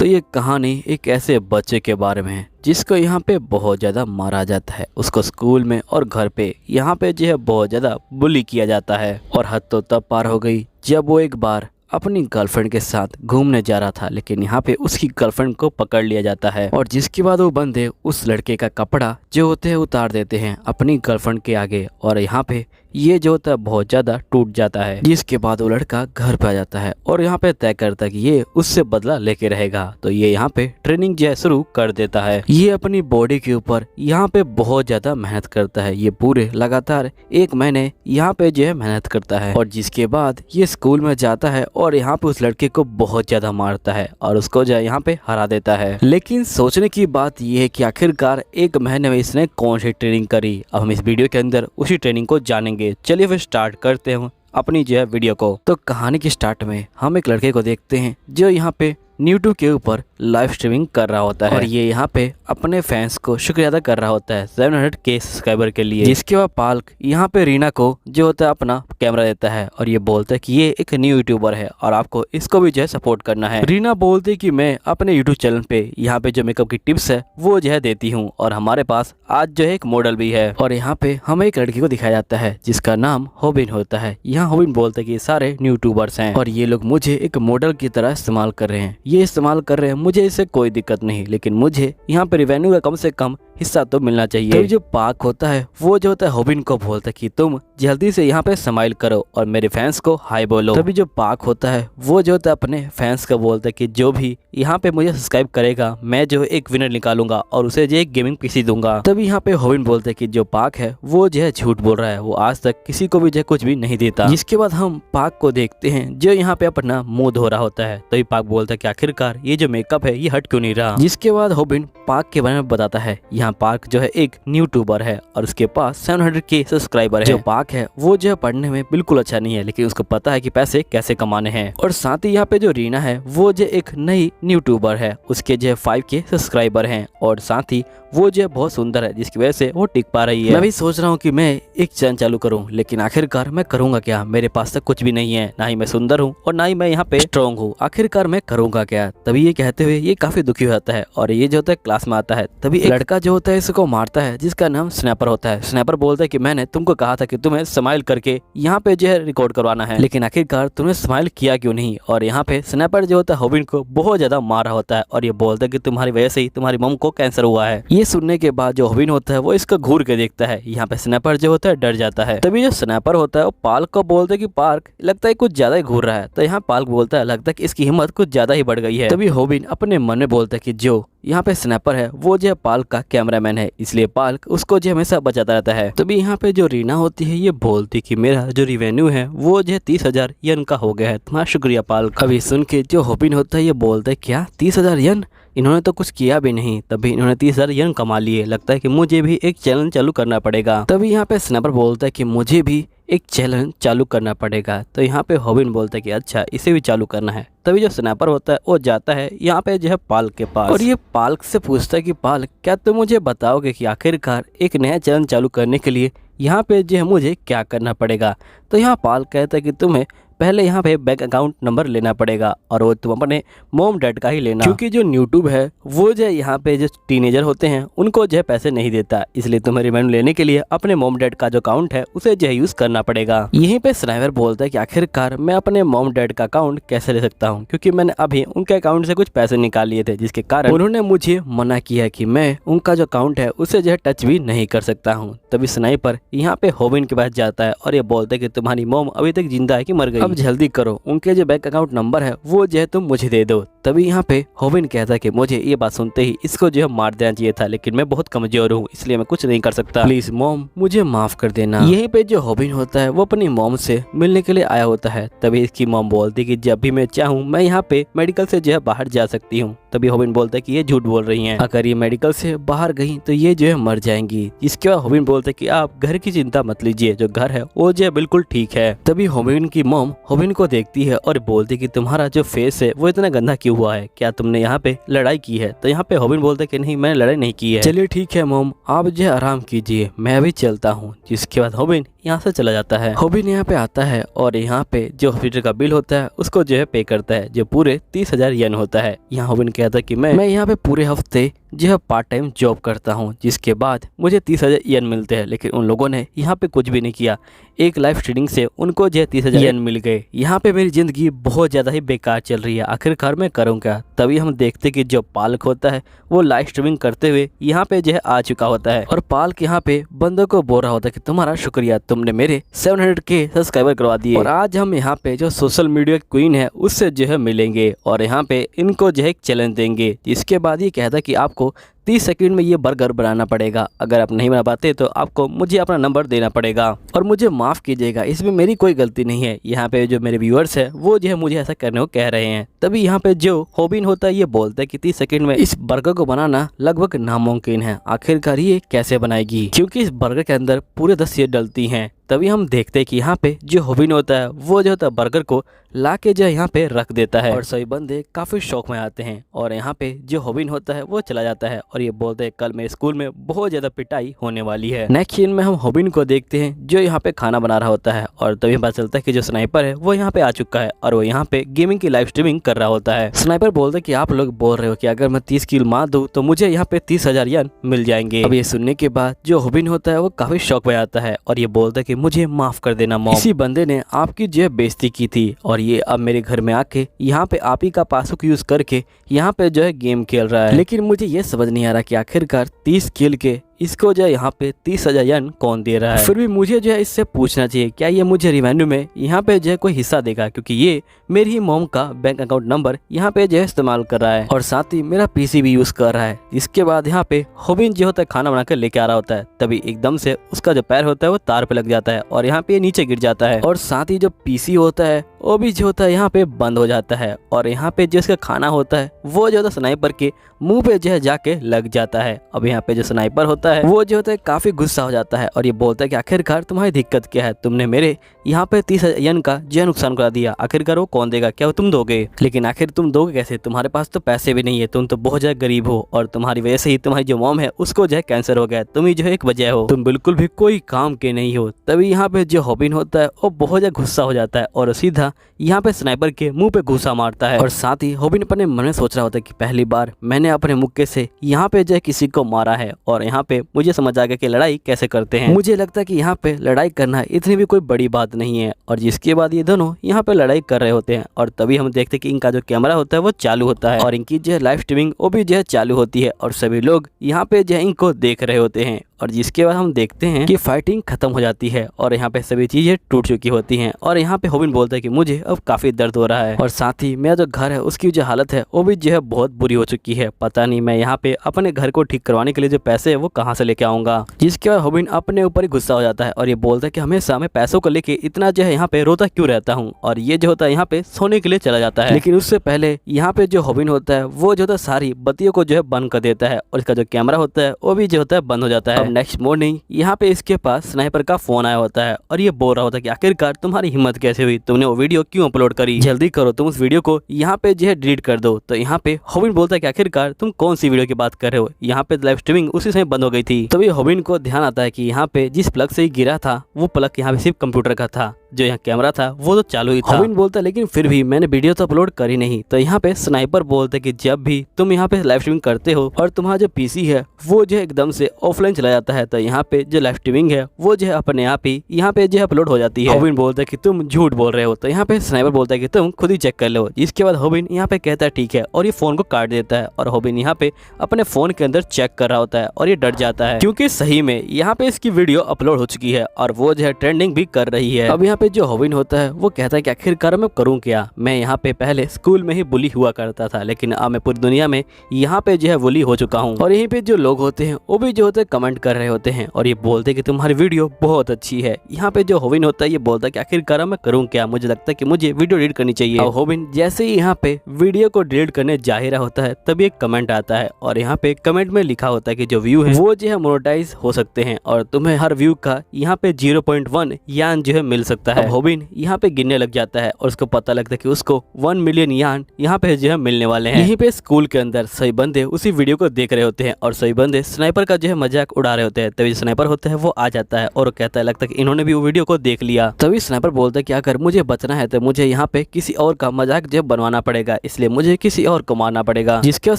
तो ये कहानी एक ऐसे बच्चे के बारे में है जिसको यहाँ पे बहुत ज़्यादा मारा जाता है। उसको स्कूल में और घर पे यहाँ पे जो है बहुत ज़्यादा बुली किया जाता है। और हद तो तब पार हो गई जब वो एक बार अपनी गर्लफ्रेंड के साथ घूमने जा रहा था, लेकिन यहाँ पे उसकी गर्लफ्रेंड को पकड़ लिया जाता है और जिसके बाद वो बंदे उस लड़के का कपड़ा जो होते हैं उतार देते हैं अपनी गर्लफ्रेंड के आगे और यहाँ पे ये जो होता है बहुत ज़्यादा टूट जाता है। जिसके बाद वो लड़का घर पे आ जाता है और यहाँ पे तय करता है कि ये उससे बदला लेके रहेगा। तो ये यहाँ पे ट्रेनिंग जो है शुरू कर देता है। ये अपनी बॉडी के ऊपर यहाँ पे बहुत ज़्यादा मेहनत करता है। ये पूरे लगातार 1 महीने यहाँ पे जो है मेहनत करता है और जिसके बाद ये स्कूल में जाता है और यहाँ पे उस लड़के को बहुत ज़्यादा मारता है और उसको जो है यहाँ पे हरा देता है। लेकिन सोचने की बात ये है कि आखिरकार 1 महीने में इसने कौन सी ट्रेनिंग करी। अब हम इस वीडियो के अंदर उसी ट्रेनिंग को जानेंगे। चलिए फिर स्टार्ट करते हैं अपनी जो है वीडियो को। तो कहानी के स्टार्ट में हम एक लड़के को देखते हैं जो यहाँ पे यूट्यूब के ऊपर लाइव स्ट्रीमिंग कर रहा होता है और ये यहाँ पे अपने फैंस को शुक्रिया अदा कर रहा होता है 700K सब्सक्राइबर के लिए। जिसके बाद पाल्क यहाँ पे रीना को जो होता है अपना कैमरा देता है और ये बोलता है कि ये एक न्यू यूट्यूबर है और आपको इसको भी जो है सपोर्ट करना है। रीना बोलती है कि मैं अपने यूट्यूब चैनल पे यहाँ पे जो मेकअप की टिप्स है वो जो है देती हूँ और हमारे पास आज जो है एक मॉडल भी है। और यहाँ पे हमें एक लड़की को दिखाया जाता है जिसका नाम होबिन होता है। यहाँ होबिन बोलता है कि सारे यूट्यूबर्स हैं और ये लोग मुझे एक मॉडल की तरह इस्तेमाल कर रहे हैं। ये इस्तेमाल कर रहे हैं, मुझे इससे कोई दिक्कत नहीं, लेकिन मुझे यहाँ पे रेवेन्यू का कम से कम हिस्सा तो मिलना चाहिए। तो जो पाक होता है वो जो होता है होबिन को बोलता है कि तुम जल्दी से यहाँ पे स्माइल करो और मेरे फैंस को हाई बोलो। तभी जो पाक होता है वो जो होता है अपने फैंस को बोलता है कि जो भी यहाँ पे मुझे सब्सक्राइब करेगा मैं जो एक विनर निकालूंगा और उसे जो एक गेमिंग पीसी दूंगा। तभी यहाँ पे होबिन बोलते है कि जो पाक है वो जो है झूठ बोल रहा है, वो आज तक किसी को भी जो है कुछ भी नहीं देता। जिसके बाद हम पाक को देखते हैं जो यहाँ पे अपना मुंह धो रहा होता है। तभी पाक बोलता है कि आखिरकार ये जो मेकअप है ये हट क्यों नहीं रहा। जिसके बाद होबिन पाक के बारे में बताता है। यहाँ पाक जो है एक यूट्यूबर है और उसके पास 700K सब्सक्राइबर है। जो पाक है वो जो है पढ़ने में बिल्कुल अच्छा नहीं है, लेकिन उसको पता है कि पैसे कैसे कमाने हैं। और साथ ही यहाँ पे जो रीना है वो जो एक नई यूट्यूबर है, उसके जो है 5K सब्सक्राइबर हैं और साथ ही वो जो है बहुत सुंदर है जिसकी वजह से वो टिक पा रही है। मैं भी सोच रहा हूँ कि मैं एक चैनल चालू करूँ, लेकिन आखिरकार मैं करूँगा क्या, मेरे पास तक कुछ भी नहीं है, ना ही मैं सुंदर हूँ और ना ही मैं यहाँ पे स्ट्रॉन्ग हूँ, आखिरकार मैं करूँगा क्या। तभी ये कहते हुए ये काफी दुखी हो जाता है और ये जो होता है क्लास में आता है। तभी एक लड़का जो होता है इसको मारता है जिसका नाम स्नैपर होता है। स्नैपर बोलता है कि मैंने तुमको कहा था कि तुम्हें स्माइल करके यहाँ पे जो है रिकॉर्ड करवाना है, लेकिन आखिरकार तुमने स्माइल किया क्यों नहीं। और यहाँ पे स्नैपर जो होता है होबिन को बहुत ज्यादा मार रहा होता है और ये बोलता है कि तुम्हारी वजह से ही तुम्हारी मम को कैंसर हुआ है। ये सुनने के बाद जो होबिन होता है वो इसको घूर के देखता है। यहाँ पे स्नैपर जो होता है डर जाता है। तभी जो स्नैपर होता है वो पार्क को बोलता है कि पार्क लगता है कुछ ज्यादा ही घूर रहा है। तो यहाँ पार्क बोलता है लगता है कि इसकी हिम्मत कुछ ज्यादा ही बढ़ गई है। तभी होबिन अपने मन में बोलता है कि जो यहाँ पे स्नैपर है वो जो है पाल्क का कैमरामैन है, इसलिए पाल्क उसको जो हमेशा बचाता रहता है। तभी यहाँ पे जो रीना होती है ये बोलती कि मेरा जो रिवेन्यू है वो जो है 30,000 यन का हो गया है, तुम्हारा शुक्रिया पाल्क। अभी सुन के जो होबिन होता है ये बोलता है क्या 30,000 यन, इन्होंने तो कुछ किया भी नहीं, तभी इन्होंने 30,000 यन कमा लिए, लगता है कि मुझे भी एक चैनल चालू करना पड़ेगा। तभी यहाँ पे स्नैपर बोलता है कि मुझे भी एक चैनल चालू करना पड़ेगा। तो यहाँ पे होबिन बोलता है कि अच्छा इसे भी चालू करना है। तभी जो स्नैपर होता है वो जाता है यहाँ पे जो है पाल्क के पास और ये पाल्क से पूछता है कि पाल्क क्या तुम मुझे बताओगे कि आखिरकार एक नया चैनल चालू करने के लिए यहाँ पे जो है मुझे क्या करना पड़ेगा। तो यहाँ पाल्क कहता है कि तुम्हें पहले यहाँ पे बैंक अकाउंट नंबर लेना पड़ेगा और वो तुम अपने मॉम डैड का ही लेना, क्योंकि जो यूट्यूब है वो जो यहाँ पे जो टीनेजर होते हैं उनको जो है पैसे नहीं देता, इसलिए तुम्हें रिवेन्यू लेने के लिए अपने मॉम डैड का जो अकाउंट है उसे जो है यूज करना पड़ेगा। यहीं पे स्नाइपर बोलता है कि आखिरकार मैं अपने मॉम डैड का अकाउंट कैसे ले सकता हूँ, क्योंकि मैंने अभी उनके अकाउंट से कुछ पैसे निकाल लिए थे जिसके कारण उन्होंने मुझे मना किया कि मैं उनका जो अकाउंट है उसे जो है टच भी नहीं कर सकता हूँ। तभी स्नाइपर यहाँ पे होबिन के पास जाता है और ये बोलता है कि तुम्हारी मॉम अभी तक जिंदा है कि मर गई, अब जल्दी करो, उनके जो बैंक अकाउंट नंबर है वो जो है तुम मुझे दे दो। तभी यहाँ पे होबिन कहता है कि मुझे ये बात सुनते ही इसको जो है मार देना चाहिए था, लेकिन मैं बहुत कमजोर हूँ इसलिए मैं कुछ नहीं कर सकता, प्लीज मॉम मुझे माफ कर देना। यहीं पे जो होबिन होता है वो अपनी मॉम से मिलने के लिए आया होता है। तभी इसकी मॉम बोलती कि जब भी मैं चाहूँ मैं यहाँ पे मेडिकल से जो है बाहर जा सकती हूँ। तभी होबिन बोलता है कि ये झूठ बोल रही हैं, अगर ये मेडिकल से बाहर गई तो ये जो है मर जाएंगी। इसके बाद होबिन बोलता है कि आप घर की चिंता मत लीजिए, जो घर है वो जो है बिल्कुल ठीक है। तभी होबिन की मॉम होबिन को देखती है और बोलती कि तुम्हारा जो फेस है वो इतना गंदा क्यों हुआ है, क्या तुमने यहाँ पे लड़ाई की है। तो यहाँ पे होबिन बोलता है कि नहीं, मैंने लड़ाई नहीं की है। चलिए ठीक है मॉम, आप जो आराम कीजिए, मैं अभी चलता हूँ। जिसके बाद होबिन यहाँ से चला जाता है। होबिन यहाँ पे आता है और यहाँ पे जो हॉस्पिटल का बिल होता है उसको जो है पे करता है, जो पूरे 30,000 येन होता है। यहाँ होबिन कहता है कि मैं यहाँ पे पूरे हफ्ते जो है पार्ट टाइम जॉब करता हूँ, जिसके बाद मुझे 30,000 येन मिलते हैं। लेकिन उन लोगों ने यहाँ पे कुछ भी नहीं किया, एक लाइव स्ट्रीमिंग से उनको जो है 30,000 येन मिल गए। यहाँ पे मेरी जिंदगी बहुत ज्यादा ही बेकार चल रही है, आखिरकार मैं करूँ क्या। तभी हम देखते कि जो पालक होता है वो लाइव स्ट्रीमिंग करते हुए यहाँ पे जो है आ चुका होता है और पालक यहाँ पे बंदों को बोल रहा होता है कि तुम्हारा शुक्रिया, तुमने मेरे 700K सब्सक्राइबर करवा दिए और आज हम यहाँ पे जो सोशल मीडिया क्वीन है उससे जो है मिलेंगे और यहाँ पे इनको जो है एक चैलेंज देंगे। जिसके बाद ये कहता है कि आपको 30 सेकंड में ये बर्गर बनाना पड़ेगा, अगर आप नहीं बना पाते तो आपको मुझे अपना नंबर देना पड़ेगा और मुझे माफ़ कीजिएगा, इसमें मेरी कोई गलती नहीं है। यहाँ पे जो मेरे व्यूअर्स है वो जो है मुझे ऐसा करने को कह रहे हैं। तभी यहाँ पे जो होबिन होता है ये बोलता है कि 30 सेकंड में इस बर्गर को बनाना लगभग नामुमकिन है, आखिरकार ये कैसे बनाएगी, क्योंकि इस बर्गर के अंदर पूरे 10 चीज़ें डलती हैं। तभी हम देखते हैं कि यहाँ पे जो होबिन होता है वो जो होता है बर्गर को ला के जो यहाँ पे रख देता है और सभी बंदे काफी शौक में आते हैं और यहाँ पे जो होबिन होता है वो चला जाता है और ये बोलते हैं कल मेरे स्कूल में बहुत ज्यादा पिटाई होने वाली है। नेक्स्ट सीन में हम होबिन को देखते हैं जो यहाँ पे खाना बना रहा होता है और तभी पता चलता है कि जो स्नाइपर है वो यहाँ पे आ चुका है और वो यहाँ पे गेमिंग की लाइव स्ट्रीमिंग कर रहा होता है। स्नाइपर बोलता है कि आप लोग बोल रहे हो कि अगर मैं 30 किल मार दूं तो मुझे यहाँ पे 30,000 येन मिल जाएंगे। अब ये सुनने के बाद जो होबिन होता है वो काफी शौक में आता है और ये बोलता है कि मुझे माफ कर देना मॉम, इसी बंदे ने आपकी जो है बेइज्जती की थी और ये अब मेरे घर में आके यहाँ पे आप ही का पासबुक यूज करके यहाँ पे जो है गेम खेल रहा है। लेकिन मुझे ये समझ नहीं आ रहा कि आखिरकार 30 किल के इसको जो है यहाँ पे 30,000 येन कौन दे रहा है। फिर भी मुझे जो है इससे पूछना चाहिए क्या ये मुझे रिवेन्यू में यहाँ पे जो है कोई हिस्सा देगा, क्योंकि ये मेरी ही मॉम का बैंक अकाउंट नंबर यहाँ पे जो है इस्तेमाल कर रहा है और साथ ही मेरा पीसी भी यूज कर रहा है। इसके बाद यहाँ पे होबिन जो होता है खाना बना कर लेके आ रहा होता है, तभी एकदम से उसका जो पैर होता है वो तार पे लग जाता है और यहाँ पे नीचे गिर जाता है और साथ ही जो पीसी होता है वो भी जो होता है यहाँ पे बंद हो जाता है और यहाँ पे जो इसका खाना होता है वो जो होता है स्नाइपर के मुंह पे जो है जाके लग जाता है। अब यहाँ पे जो स्नाइपर होता है वो जो होता है काफी गुस्सा हो जाता है और ये बोलता है कि आखिरकार तुम्हारी दिक्कत क्या है, तुमने मेरे यहाँ पे 30,000 येन का जो नुकसान करा दिया, आखिरकार वो कौन देगा, क्या वो तुम दोगे। लेकिन आखिर तुम दोगे कैसे, तुम्हारे पास तो पैसे भी नहीं है, तुम तो बहुत ज्यादा गरीब हो और तुम्हारी वजह से ही तुम्हारी जो मॉम है उसको जो है कैंसर हो गया, तुम ही जो है एक वजह हो, तुम बिल्कुल भी कोई काम के नहीं हो। तभी यहाँ पे जो होबिन होता है वो बहुत ज्यादा गुस्सा हो जाता है और सीधा यहाँ पे स्नाइपर के मुंह पे घुसा मारता है और साथ ही होबिन अपने मन में सोच रहा होता है कि पहली बार मैंने अपने मुक्के से यहाँ पे जो है किसी को मारा है और यहाँ पे मुझे समझ आ गया कि लड़ाई कैसे करते हैं। मुझे लगता है कि यहाँ पे लड़ाई करना इतनी भी कोई बड़ी बात नहीं है और जिसके बाद ये दोनों यहाँ पे लड़ाई कर रहे होते हैं और तभी हम देखते हैं कि इनका जो कैमरा होता है वो चालू होता है और इनकी जो है लाइव स्ट्रीमिंग वो भी जो है चालू होती है और सभी लोग यहाँ पे जो है इनको देख रहे होते हैं और जिसके बाद हम देखते हैं कि फाइटिंग खत्म हो जाती है और यहाँ पे सभी चीजें टूट चुकी होती हैं और यहाँ पे होबिन बोलता है कि मुझे अब काफी दर्द हो रहा है और साथ ही मेरा जो घर है उसकी जो हालत है वो भी जो है बहुत बुरी हो चुकी है, पता नहीं मैं यहाँ पे अपने घर को ठीक करवाने के लिए जो पैसे है वो कहाँ से लेके आऊंगा। जिसके बाद होबिन अपने ऊपर ही गुस्सा हो जाता है और ये बोलता है कि हमेशा मैं पैसों को लेके इतना जो है यहाँ पे रोता क्यों रहता हूँ और ये जो होता है यहाँ पे सोने के लिए चला जाता है। लेकिन उससे पहले यहाँ पे जो होबिन होता है वो जो होता है सारी बत्तियों को जो है बंद कर देता है और इसका जो कैमरा होता है वो भी जो होता है बंद हो जाता है। नेक्स्ट मॉर्निंग यहाँ पे इसके पास स्नाइपर का फोन आया होता है और ये बोल रहा होता है कि आखिरकार तुम्हारी हिम्मत कैसे हुई, तुमने वो वीडियो क्यों अपलोड करी, जल्दी करो तुम उस वीडियो को यहाँ पे जो है डिलीट कर दो। तो यहाँ पे होबिन बोलता है कि आखिरकार तुम कौन सी वीडियो की बात कर रहे हो, यहाँ पे लाइव स्ट्रीमिंग उसी समय बंद हो गई थी। तभी होबिन को ध्यान आता है कि यहाँ पे जिस प्लग से ही गिरा था वो प्लग यहाँ पे सिर्फ कंप्यूटर का था, जो यहाँ कैमरा था वो तो चालू ही था। होबिन बोलता है लेकिन फिर भी मैंने वीडियो तो अपलोड करी नहीं। तो यहाँ पे स्नाइपर बोलते कि जब भी तुम यहाँ पे लाइव स्ट्रीमिंग करते हो और तुम्हारा जो पीसी है वो जो है एकदम से ऑफलाइन चला जाता है तो यहाँ पे जो लाइव स्ट्रीमिंग है वो जो है अपने आप ही यहाँ पे जो है अपलोड हो जाती है। होबिन बोलता है कि तुम झूठ बोल रहे हो। तो यहाँ पे स्नाइपर बोलता है कि तुम खुद ही चेक कर लो। इसके बाद होबिन यहाँ पे कहता है ठीक है और ये फोन को काट देता है और होबिन यहाँ पे अपने फोन के अंदर चेक कर रहा होता है और ये डर जाता है क्योंकि सही में यहाँ पे इसकी वीडियो अपलोड हो चुकी है और वो जो है ट्रेंडिंग भी कर रही है। अब यहाँ पे जो होबिन होता है वो कहता है कि आखिरकार मैं करूँ क्या, मैं यहाँ पे पहले स्कूल में ही बुली हुआ करता था लेकिन अब मैं पूरी दुनिया में यहाँ पे जो है बुली हो चुका हूँ। और यहीं पे जो लोग होते हैं वो भी जो होते हैं कमेंट कर रहे होते हैं और ये बोलते हैं कि तुम्हारी वीडियो बहुत अच्छी है। यहाँ पे जो होबिन होता है ये बोलता है कि आखिरकार मैं करूँ क्या, मुझे लगता है कि मुझे वीडियो डिलीट करनी चाहिए। और होबिन जैसे ही यहाँ पे वीडियो को डिलीट करने जा ही रहा होता है तभी एक कमेंट आता है और यहाँ पे कमेंट में लिखा होता है कि जो व्यू है वो जो है मोनेटाइज हो सकते हैं और तुम्हें हर व्यू का यहाँ पे 0.1 यान जो है मिल सकता लगता है। होबिन यहाँ पे गिनने लग जाता है और उसको पता लगता है कि उसको 1 मिलियन यान यहाँ पे जो है मिलने वाले हैं। यहीं पे स्कूल के अंदर सभी बंदे उसी वीडियो को देख रहे होते हैं और सभी बंदे स्नाइपर का जो है मजाक उड़ा रहे होते हैं। तभी स्नाइपर होता है वो आ जाता है और कहता है लगता है कि इन्होंने भी वो वीडियो को देख लिया। तभी स्नाइपर बोलता है कि अगर मुझे बचना है तो मुझे यहाँ पे किसी और का मजाक जो बनवाना पड़ेगा, इसलिए मुझे किसी और को मारना पड़ेगा। जिसके बाद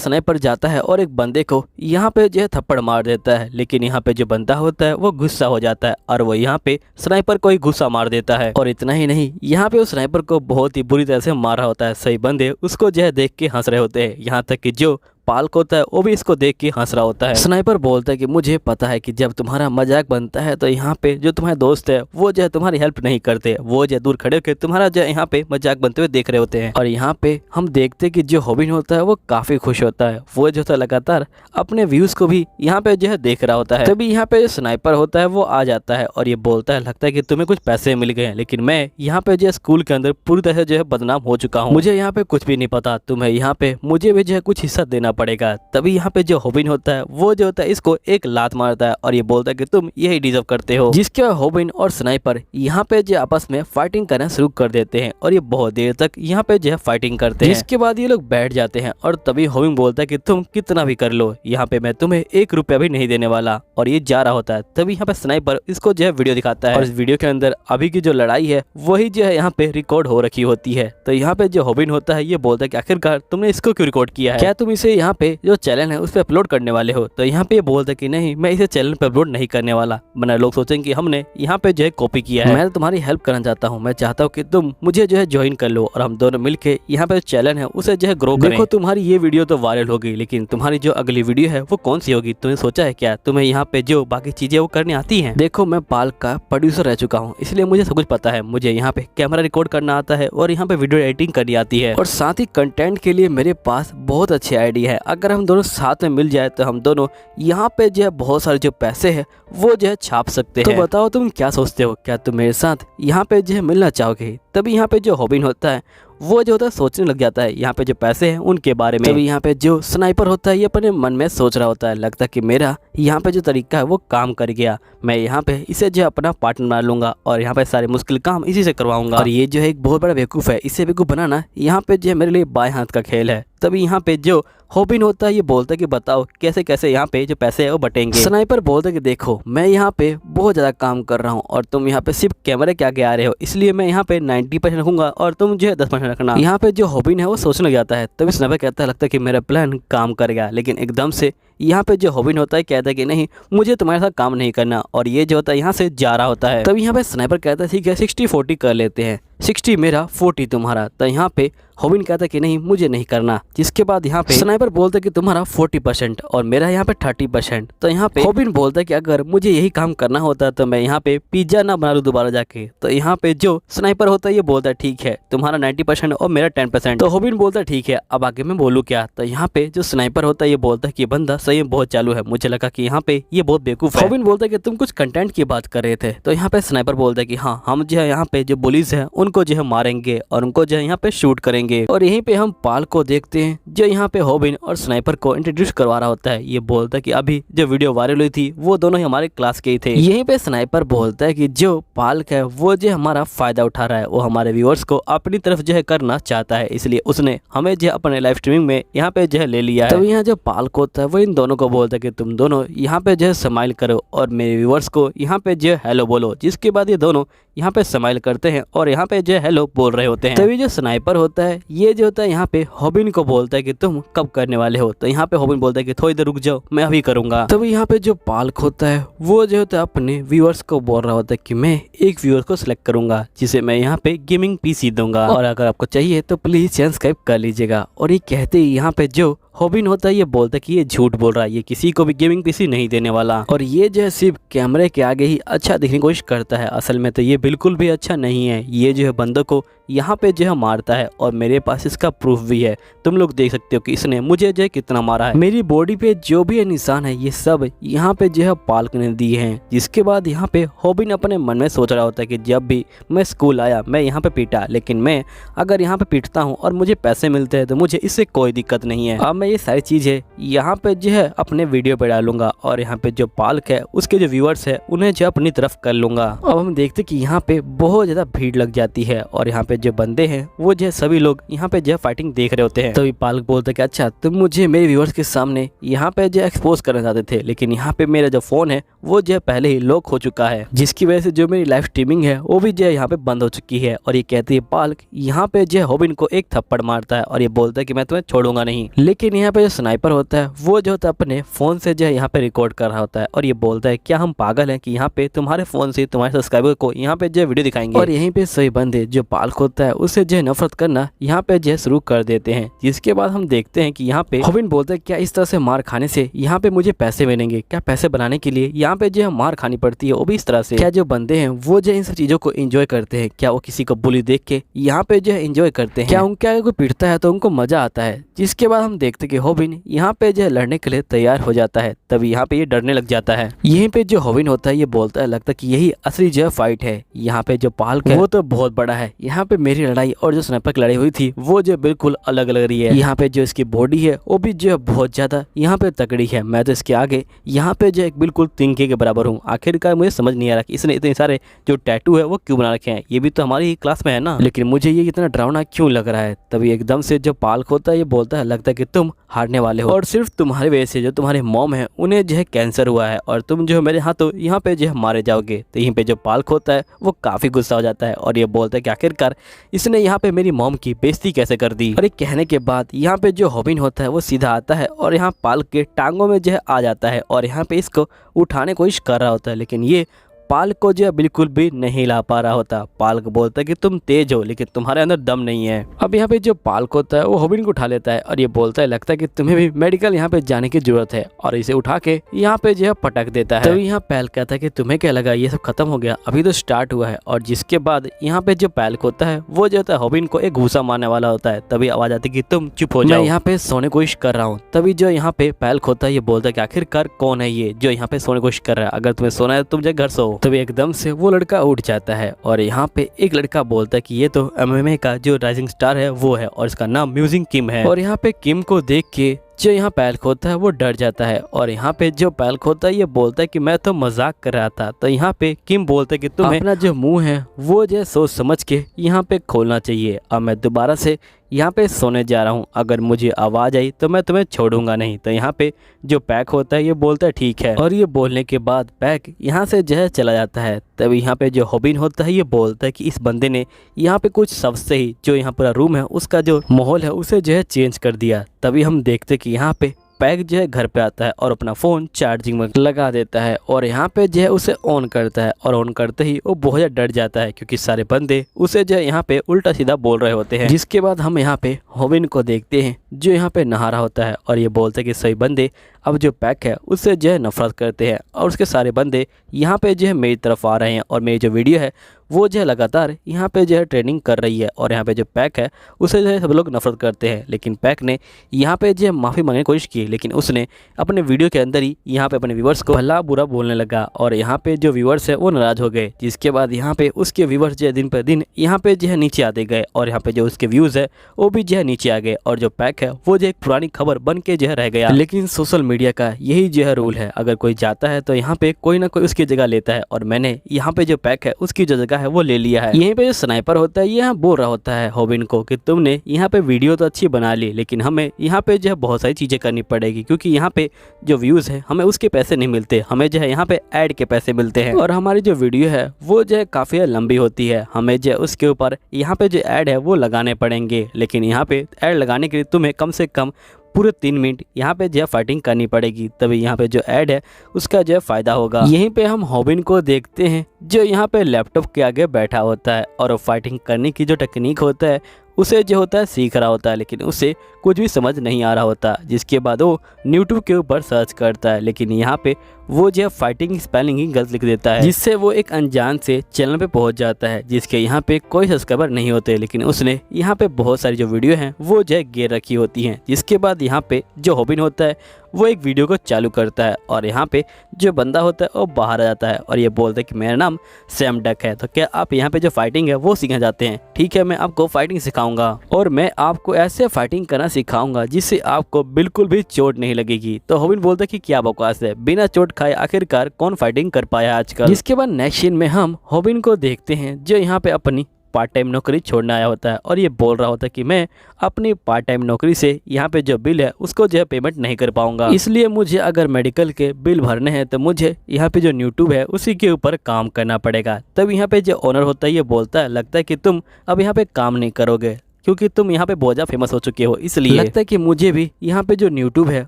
स्नाइपर जाता है और एक बंदे को यहाँ पे जो है थप्पड़ मार देता है, लेकिन यहाँ पे जो बंदा होता है वो गुस्सा हो जाता है और वो यहाँ पे स्नाइपर को ही गुस्सा मार देता है। और इतना ही नहीं, यहाँ पे उस स्नाइपर को बहुत ही बुरी तरह से मारा होता है। सही बंदे उसको जो है देख के हंस रहे होते हैं, यहाँ तक कि जो पाल्क होता है वो भी इसको देख के हंस रहा होता है। स्नाइपर बोलता है कि मुझे पता है कि जब तुम्हारा मजाक बनता है तो यहाँ पे जो तुम्हारे दोस्त है वो जो है तुम्हारी हेल्प नहीं करते, वो जो दूर खड़े होकर तुम्हारा जो यहाँ पे मजाक बनते हुए देख रहे होते हैं। और यहाँ पे हम देखते हैं कि जो होबिन होता है वो काफी खुश होता है, वो जो था लगातार अपने व्यूज को भी यहाँ पे जो है देख रहा होता है। तभी यहाँ पे जो स्नाइपर होता है वो आ जाता है और ये बोलता है लगता है कि तुम्हें कुछ पैसे मिल गए हैं, लेकिन मैं यहाँ पे जो स्कूल के अंदर पूरी तरह से जो है बदनाम हो चुका हूँ, मुझे यहाँ पे कुछ भी नहीं पता, तुम्हें यहाँ पे मुझे भी जो है कुछ हिस्सा देना पड़ेगा। तभी यहाँ पे जो होबिन होता है वो जो होता है इसको एक लात मारता है और ये बोलता है कि तुम यही डिजर्व करते हो। जिसके बाद होबिन और स्नाइपर यहाँ पे जो आपस में फाइटिंग करना शुरू कर देते हैं और ये बहुत देर तक यहाँ पे जो है फाइटिंग करते हैं। इसके बाद ये लोग बैठ जाते हैं और तभी होबिन बोलता है कि तुम कितना भी कर लो, यहाँ पे मैं तुम्हें 1 रुपया भी नहीं देने वाला, और ये जा रहा होता है। तभी यहाँ पे स्नाइपर इसको जो है वीडियो दिखाता है और इस वीडियो के अंदर अभी की जो लड़ाई है वही जो है यहाँ पे रिकॉर्ड हो रखी होती है। तो यहाँ पे जो होबिन होता है ये बोलता है कि आखिरकार तुमने इसको क्यों रिकॉर्ड किया है, क्या तुम इसे यहाँ पे जो चैनल है उस पर अपलोड करने वाले हो। तो यहाँ पे ये बोलता है कि नहीं, मैं इसे चैनल पे अपलोड नहीं करने वाला, वरना लोग सोचेंगे कि हमने यहाँ पे जो है कॉपी किया है। मैं तुम्हारी हेल्प करना चाहता हूँ, मैं चाहता हूँ कि तुम मुझे जो है ज्वाइन कर लो और हम दोनों मिलके यहाँ पे चैनल है उसे जो है ग्रो करें। देखो तुम्हारी ये वीडियो तो वायरल हो गई, लेकिन तुम्हारी जो अगली वीडियो है वो कौन सी होगी, तुमने सोचा है क्या? तुम्हें यहाँ पे जो बाकी चीजें वो करनी आती है? देखो मैं पाल्क का प्रोड्यूसर रह चुका हूँ, इसलिए मुझे सब कुछ पता है। मुझे यहाँ पे कैमरा रिकॉर्ड करना आता है और यहाँ पे वीडियो एडिटिंग करनी आती है, और साथ ही कंटेंट के लिए मेरे पास बहुत अच्छी आइडिया है। अगर हम दोनों साथ में मिल जाए तो हम दोनों यहाँ पे जो है बहुत सारे जो पैसे है वो जो है छाप सकते हैं। तो बताओ तुम क्या सोचते हो, क्या तुम मेरे साथ यहाँ पे जो है मिलना चाहोगे? तभी यहाँ पे जो होबिन होता है वो जो होता है सोचने लग जाता है यहाँ पे जो पैसे हैं उनके बारे में। तभी यहाँ पे जो स्नाइपर होता है ये अपने मन में सोच रहा होता है, लगता है कि मेरा यहाँ पे जो तरीका है वो काम कर गया, मैं यहाँ पे इसे जो अपना पार्टनर बना लूंगा और यहाँ पे सारे मुश्किल काम इसी से करवाऊंगा। और ये जो है एक बहुत बड़ा बेवकूफ़ है, इसे बेवकूफ़ बनाना यहाँ पे जो है मेरे लिए बाएं हाथ का खेल है। तभी यहाँ पे जो होबिन होता है ये बोलता है कि बताओ कैसे कैसे यहाँ पे जो पैसे है वो बटेंगे। स्नाइपर बोलता है कि देखो मैं यहाँ पे बहुत ज़्यादा काम कर रहा हूँ और तुम यहाँ पे सिर्फ कैमरे के आगे आ रहे हो, इसलिए मैं यहाँ पे 90% रखूंगा और तुम जो है 10% रखना। यहाँ पे जो होबिन है वो सोचने लग जाता है। तभी स्नाइपर कहता है लगता है कि मेरा प्लान काम कर गया, लेकिन एकदम से यहाँ पे जो होबिन होता है कहता है कि नहीं, मुझे तुम्हारे साथ काम नहीं करना, और ये जो होता है यहाँ से जा रहा होता है। तब यहाँ पे स्नाइपर कहता है ठीक है 60-40 कर लेते हैं, 60 मेरा 40 तुम्हारा। तो यहाँ पे होबिन कहता है कि नहीं मुझे नहीं करना। जिसके बाद यहाँ पे स्नाइपर बोलता है कि तुम्हारा 40% और मेरा यहाँ पे 30%। तो यहाँ पे होबिन बोलता है कि अगर मुझे यही काम करना होता तो मैं यहाँ पे पिज्जा ना बना लूं दोबारा जाके। तो यहाँ पे जो स्नाइपर होता है ये बोलता है ठीक है तुम्हारा 90% और मेरा 10%। तो होबिन बोलता है ठीक है अब आगे मैं बोलूँ क्या? तो यहाँ पे जो स्नाइपर होता है ये बोलता है कि बंदा सही में बहुत चालू है, मुझे लगा कि यहाँ पे ये बहुत बेवकूफ है। होबिन बोलता है कि तुम कुछ कंटेंट की बात कर रहे थे। तो यहाँ पे स्नाइपर बोलता है कि हाँ हम जो है यहाँ पे जो पुलिस है उनको जो है मारेंगे और उनको जो है यहाँ पे शूट करेंगे। और यहीं पे हम पाल को देखते हैं जो यहाँ पे होबिन और स्नाइपर को इंट्रोड्यूस करवा रहा होता है। ये बोलता है कि अभी जो वीडियो वायरल हुई थी वो दोनों ही हमारे क्लास के ही थे। यहीं पे स्नाइपर बोलता है कि जो पाल्क है वो जो हमारा फायदा उठा रहा है, वो हमारे व्यूअर्स को अपनी तरफ जो है करना चाहता है, इसलिए उसने हमें जो अपने लाइव स्ट्रीमिंग में यहाँ पे जो है ले लिया है। तब यहाँ जो पाल्क होता है वो इन दोनों को बोलता है कि तुम दोनों यहाँ पे जो है स्माइल करो और मेरे व्यूअर्स को यहाँ पे जो है हेलो बोलो। जिसके बाद ये दोनों यहाँ पे स्माइल करते हैं और यहाँ पे जो है हेलो बोल रहे होते हैं। तभी जो स्नाइपर होता है ये जो होता है यहाँ पे होबिन को बोलता है कि तुम कब करने वाले हो? तो यहाँ पे होबिन बोलता है कि थोड़ी देर रुक जाओ मैं अभी करूंगा। तभी यहाँ पे जो पाल्क होता है वो जो होता है अपने व्यूअर्स को बोल रहा होता है कि मैं एक व्यूअर को सिलेक्ट करूंगा जिसे मैं यहाँ पे गेमिंग पीसी दूंगा, और अगर आपको चाहिए तो प्लीज चैनल सब्सक्राइब कर लीजिएगा। और ये कहते ही यहाँ पे जो होबिन होता है ये बोलता है कि ये झूठ बोल रहा है, ये किसी को भी गेमिंग पीसी नहीं देने वाला, और ये जो है सिर्फ कैमरे के आगे ही अच्छा दिखने की कोशिश करता है, असल में तो ये बिल्कुल भी अच्छा नहीं है। ये जो है बंदों को यहाँ पे जो है मारता है और मेरे पास इसका प्रूफ भी है। तुम लोग देख सकते हो कि इसने मुझे जो है कितना मारा है। मेरी बॉडी पे जो भी निशान है ये सब यहाँ पे जो है पालक ने दिए हैं। जिसके बाद यहाँ पे हॉबिन अपने मन में सोच रहा होता है कि जब भी मैं स्कूल आया मैं यहाँ पे पीटा, लेकिन मैं अगर यहाँ पे पीटता हूँ और मुझे पैसे मिलते हैं तो मुझे इससे कोई दिक्कत नहीं है। अब मैं ये सारी चीजें यहाँ पे जो है अपने वीडियो पे डालूंगा और यहाँ पे जो पालक है उसके जो व्यूअर्स है उन्हें जो अपनी तरफ कर लूंगा। अब हम देखते कि यहाँ पे बहुत ज्यादा भीड़ लग जाती है और यहाँ पे जो बंदे हैं वो जो सभी लोग यहाँ पे जो फाइटिंग देख रहे होते हैं। तभी पालक बोलते कि अच्छा तुम मुझे मेरे व्यूअर्स के सामने यहाँ पे जो एक्सपोज करना चाहते थे, लेकिन यहाँ पे मेरा जो फोन है वो जो पहले ही लॉक हो चुका है, जिसकी वजह से जो मेरी लाइव स्ट्रीमिंग है वो भी जो यहाँ पे बंद हो चुकी है। और ये कहती है पालक यहाँ पे जो हॉबिन को एक थप्पड़ मारता है और ये बोलता है कि मैं तुम्हें छोड़ूंगा नहीं। लेकिन यहाँ पे जो स्नाइपर होता है वो जो होता है अपने फोन से जो है यहाँ पे रिकॉर्ड कर रहा होता है और ये बोलता है क्या हम पागल हैं कि यहाँ पे तुम्हारे फोन से तुम्हारे सब्सक्राइबर को यहाँ पे जो वीडियो दिखाएंगे। और यहीं पे सही बंदे जो पालक होता है उसे जो नफरत करना यहाँ पे जो शुरू कर देते हैं। जिसके बाद हम देखते हैं कि यहाँ पे हॉबिन बोलता है क्या इस तरह से मार खाने से यहाँ पे मुझे पैसे मिलेंगे, क्या पैसे बनाने के लिए यहाँ पे जो मार खानी पड़ती है वो भी इस तरह से। क्या जो बंदे हैं वो जो इन सब चीजों को एंजॉय करते हैं, क्या वो किसी को बुली देख के यहाँ पे जो है एंजॉय करते हैं, क्या उनके आगे कोई पीटता है तो उनको मजा आता है। जिसके बाद हम देखते कि हॉबिन यहाँ पे जो है लड़ने के लिए तैयार हो जाता है। तभी यहाँ पे ये डरने लग जाता है। यहीं पे जो हॉबिन होता है ये बोलता है लगता है कि यही असली जो फाइट है। यहाँ पे जो पालक है वो तो बहुत बड़ा है, यहाँ पे मेरी लड़ाई और जो स्नाइपर की लड़ाई हुई थी वो जो बिल्कुल अलग लग रही है। यहाँ पे जो इसकी बॉडी है वो भी जो है बहुत ज्यादा यहाँ पे तगड़ी है। मैं तो इसके आगे यहाँ पे जो एक बिल्कुल तिनके के बराबर हूँ। आखिरकार मुझे समझ नहीं आ रहा कि इसने इतने सारे जो टैटू है वो क्यों बना रखे हैं, ये भी तो हमारी ही क्लास में है ना, लेकिन मुझे ये इतना डरावना क्यों लग रहा है। तभी एकदम से जो पालक होता है ये बोलता है लगता है कि तुम हारने वाले हो और सिर्फ तुम्हारी वजह से जो तुम्हारे मॉम है उन्हें जो है कैंसर हुआ है और तुम जो है मेरे हाथों यहाँ पे जो है मारे जाओगे। तो यहीं पे जो पालक होता है वो काफी गुस्सा हो जाता है और ये बोलता है कि आखिरकार इसने यहाँ पे मेरी मॉम की बेइज्जती कैसे कर दी। और ये कहने के बाद यहाँ पे जो हॉबिन होता है वो सीधा आता है और यहाँ पालक के टांगों में जो है आ जाता है और यहाँ पे इसको उठाने की कोशिश कर रहा होता है, लेकिन ये पालक को जो बिल्कुल भी नहीं ला पा रहा होता। पालक बोलता है कि तुम तेज हो लेकिन तुम्हारे अंदर दम नहीं है। अब यहाँ पे जो पालक होता है वो हॉबिन को उठा लेता है और ये बोलता है लगता है कि तुम्हें भी मेडिकल यहाँ पे जाने की जरूरत है और इसे उठा के यहाँ पे जो है पटक देता है। तभी यहाँ पालक कहता है कि तुम्हें क्या लगा ये सब खत्म हो गया, अभी तो स्टार्ट हुआ है। और जिसके बाद यहाँ पे जो पालक होता है वो जो होता है हॉबिन को एक घूसा मारने वाला होता है। तभी आवाज आती है कि तुम चुप हो जाओ, मैं यहाँ पे सोने की कोशिश कर रहा हूँ। तभी जो यहाँ पे पालक होता है ये बोलता है कि आखिरकार कौन है ये जो यहाँ पे सोने की कोशिश कर रहा है, अगर तुम्हें सोना है तुम जो घर सो। तभी एकदम से वो लड़का उठ जाता है और यहाँ पे एक लड़का बोलता है कि ये तो MMA का जो राइजिंग स्टार है वो है और इसका नाम म्यूजिक किम है। और यहाँ पे किम को देख के जो यहाँ पालक होता है वो डर जाता है और यहाँ पे जो पालक होता है ये बोलता है कि मैं तो मजाक कर रहा था। तो यहाँ पे किम बोलता है कि तुम्हें अपना जो मुंह है वो जो सोच समझ के यहाँ पे खोलना चाहिए। अब मैं दोबारा से यहाँ पे सोने जा रहा हूँ, अगर मुझे आवाज आई तो मैं तुम्हें छोड़ूंगा नहीं। तो यहाँ पे जो पैक होता है ये बोलता है ठीक है और ये बोलने के बाद पैक यहाँ से जो है चला जाता है। तभी यहाँ पे जो हॉबिन होता है ये बोलता है कि इस बंदे ने यहाँ पे कुछ सबसे ही जो यहाँ पूरा रूम है उसका जो माहौल है उसे जो है चेंज कर दिया। तभी हम देखते कि यहाँ पे पैक जो है घर पे आता है और अपना फ़ोन चार्जिंग में लगा देता है और यहाँ पे जो है उसे ऑन करता है और ऑन करते ही वो बहुत ज़्यादा डर जाता है क्योंकि सारे बंदे उसे जो है यहाँ पे उल्टा सीधा बोल रहे होते हैं। जिसके बाद हम यहाँ पे हॉबिन को देखते हैं जो यहाँ पे नहा रहा होता है और ये बोलते हैं कि सही बंदे अब जो पैक है उससे जो है नफरत करते हैं और उसके सारे बंदे यहाँ पे जो है मेरी तरफ आ रहे हैं और मेरी जो वीडियो है वो जो है लगातार यहाँ पे जो है ट्रेनिंग कर रही है और यहाँ पे जो पैक है उसे जो है सब लोग नफरत करते हैं। लेकिन पैक ने यहाँ पे जो है माफ़ी मांगने की कोशिश की, लेकिन उसने अपने वीडियो के अंदर ही यहाँ पे अपने व्यूवर्स को भला बुरा बोलने लगा और यहाँ पे जो व्यूवर्स है वो नाराज हो गए। जिसके बाद यहाँ पे उसके व्यूवर्स जो है दिन पर दिन यहाँ पे जो है नीचे आते गए और यहाँ पे जो उसके व्यूज़ है वो भी जो है नीचे आ गए और जो पैक है वो जो एक पुरानी खबर बन के जो है रह गया। लेकिन सोशल मीडिया का यही जो है रूल है, अगर कोई जाता है तो यहाँ पे कोई ना कोई उसकी जगह लेता है और मैंने यहाँ पे जो पैक है उसकी जो जगह है वो ले लिया है। यहीं पे जो स्नाइपर होता है यहाँ बोल रहा होता है हॉबिन को कि तुमने यहाँ पे वीडियो तो अच्छी बना ली, लेकिन हमें यहाँ पे जो है बहुत सारी चीजें करनी पड़ेगी क्योंकि यहाँ पे जो व्यूज है हमें उसके पैसे नहीं मिलते, हमें जो है यहाँ पे ऐड के पैसे मिलते हैं और हमारी जो वीडियो है वो जो है काफी लंबी होती है, हमें जो है उसके ऊपर यहाँ पे जो ऐड है वो लगाने पड़ेंगे। लेकिन यहाँ पे ऐड लगाने के लिए तुम्हें कम से कम पूरे 3 मिनट यहाँ पे जो है फाइटिंग करनी पड़ेगी, तभी यहाँ पे जो ऐड है उसका जो है फायदा होगा। यहीं पे हम हॉबिन को देखते हैं जो यहाँ पे लैपटॉप के आगे बैठा होता है और फाइटिंग करने की जो टेक्निक होता है उसे जो होता है सीख रहा होता है, लेकिन उसे कुछ भी समझ नहीं आ रहा होता। जिसके बाद वो यूट्यूब के ऊपर सर्च करता है, लेकिन यहाँ पे वो जो फाइटिंग स्पेलिंग ही गलत लिख देता है, जिससे वो एक अनजान से चैनल पे पहुंच जाता है जिसके यहाँ पे कोई सब्सक्राइबर नहीं होते, लेकिन उसने यहाँ पे बहुत सारी जो वीडियो हैं वो जो है गिर रखी होती हैं। जिसके बाद यहाँ पे जो हॉबिन होता है वो एक वीडियो को चालू करता है और यहाँ पे जो बंदा होता है वो बाहर आ जाता है और ये बोलता है कि मेरा नाम सैम डक है, तो क्या आप यहाँ पे जो फाइटिंग है वो सीखना चाहते हैं? ठीक है, मैं आपको फाइटिंग सिखाऊंगा और मैं आपको ऐसे फाइटिंग करना सिखाऊंगा जिससे आपको बिल्कुल भी चोट नहीं लगेगी। तो हॉबिन बोलता है कि क्या बकवास है, बिना चोट खाए आखिरकार कौन फाइटिंग कर पाया आजकल। जिसके बाद नेक्स्ट सीन में हम हॉबिन को देखते हैं जो यहाँ पे अपनी पार्ट टाइम नौकरी छोड़ने आया होता है और ये बोल रहा होता है कि मैं अपनी पार्ट टाइम नौकरी से यहाँ पे जो बिल है उसको जो है पेमेंट नहीं कर पाऊंगा, इसलिए मुझे अगर मेडिकल के बिल भरने हैं तो मुझे यहाँ पे जो यूट्यूब है उसी के ऊपर काम करना पड़ेगा। तब यहाँ पे जो ओनर होता है ये बोलता है लगता है कि तुम अब यहाँ पे काम नहीं करोगे क्योंकि तुम यहाँ पे बहुत ज़्यादा फेमस हो चुके हो, इसलिए लगता है कि मुझे भी यहाँ पे जो यूट्यूब है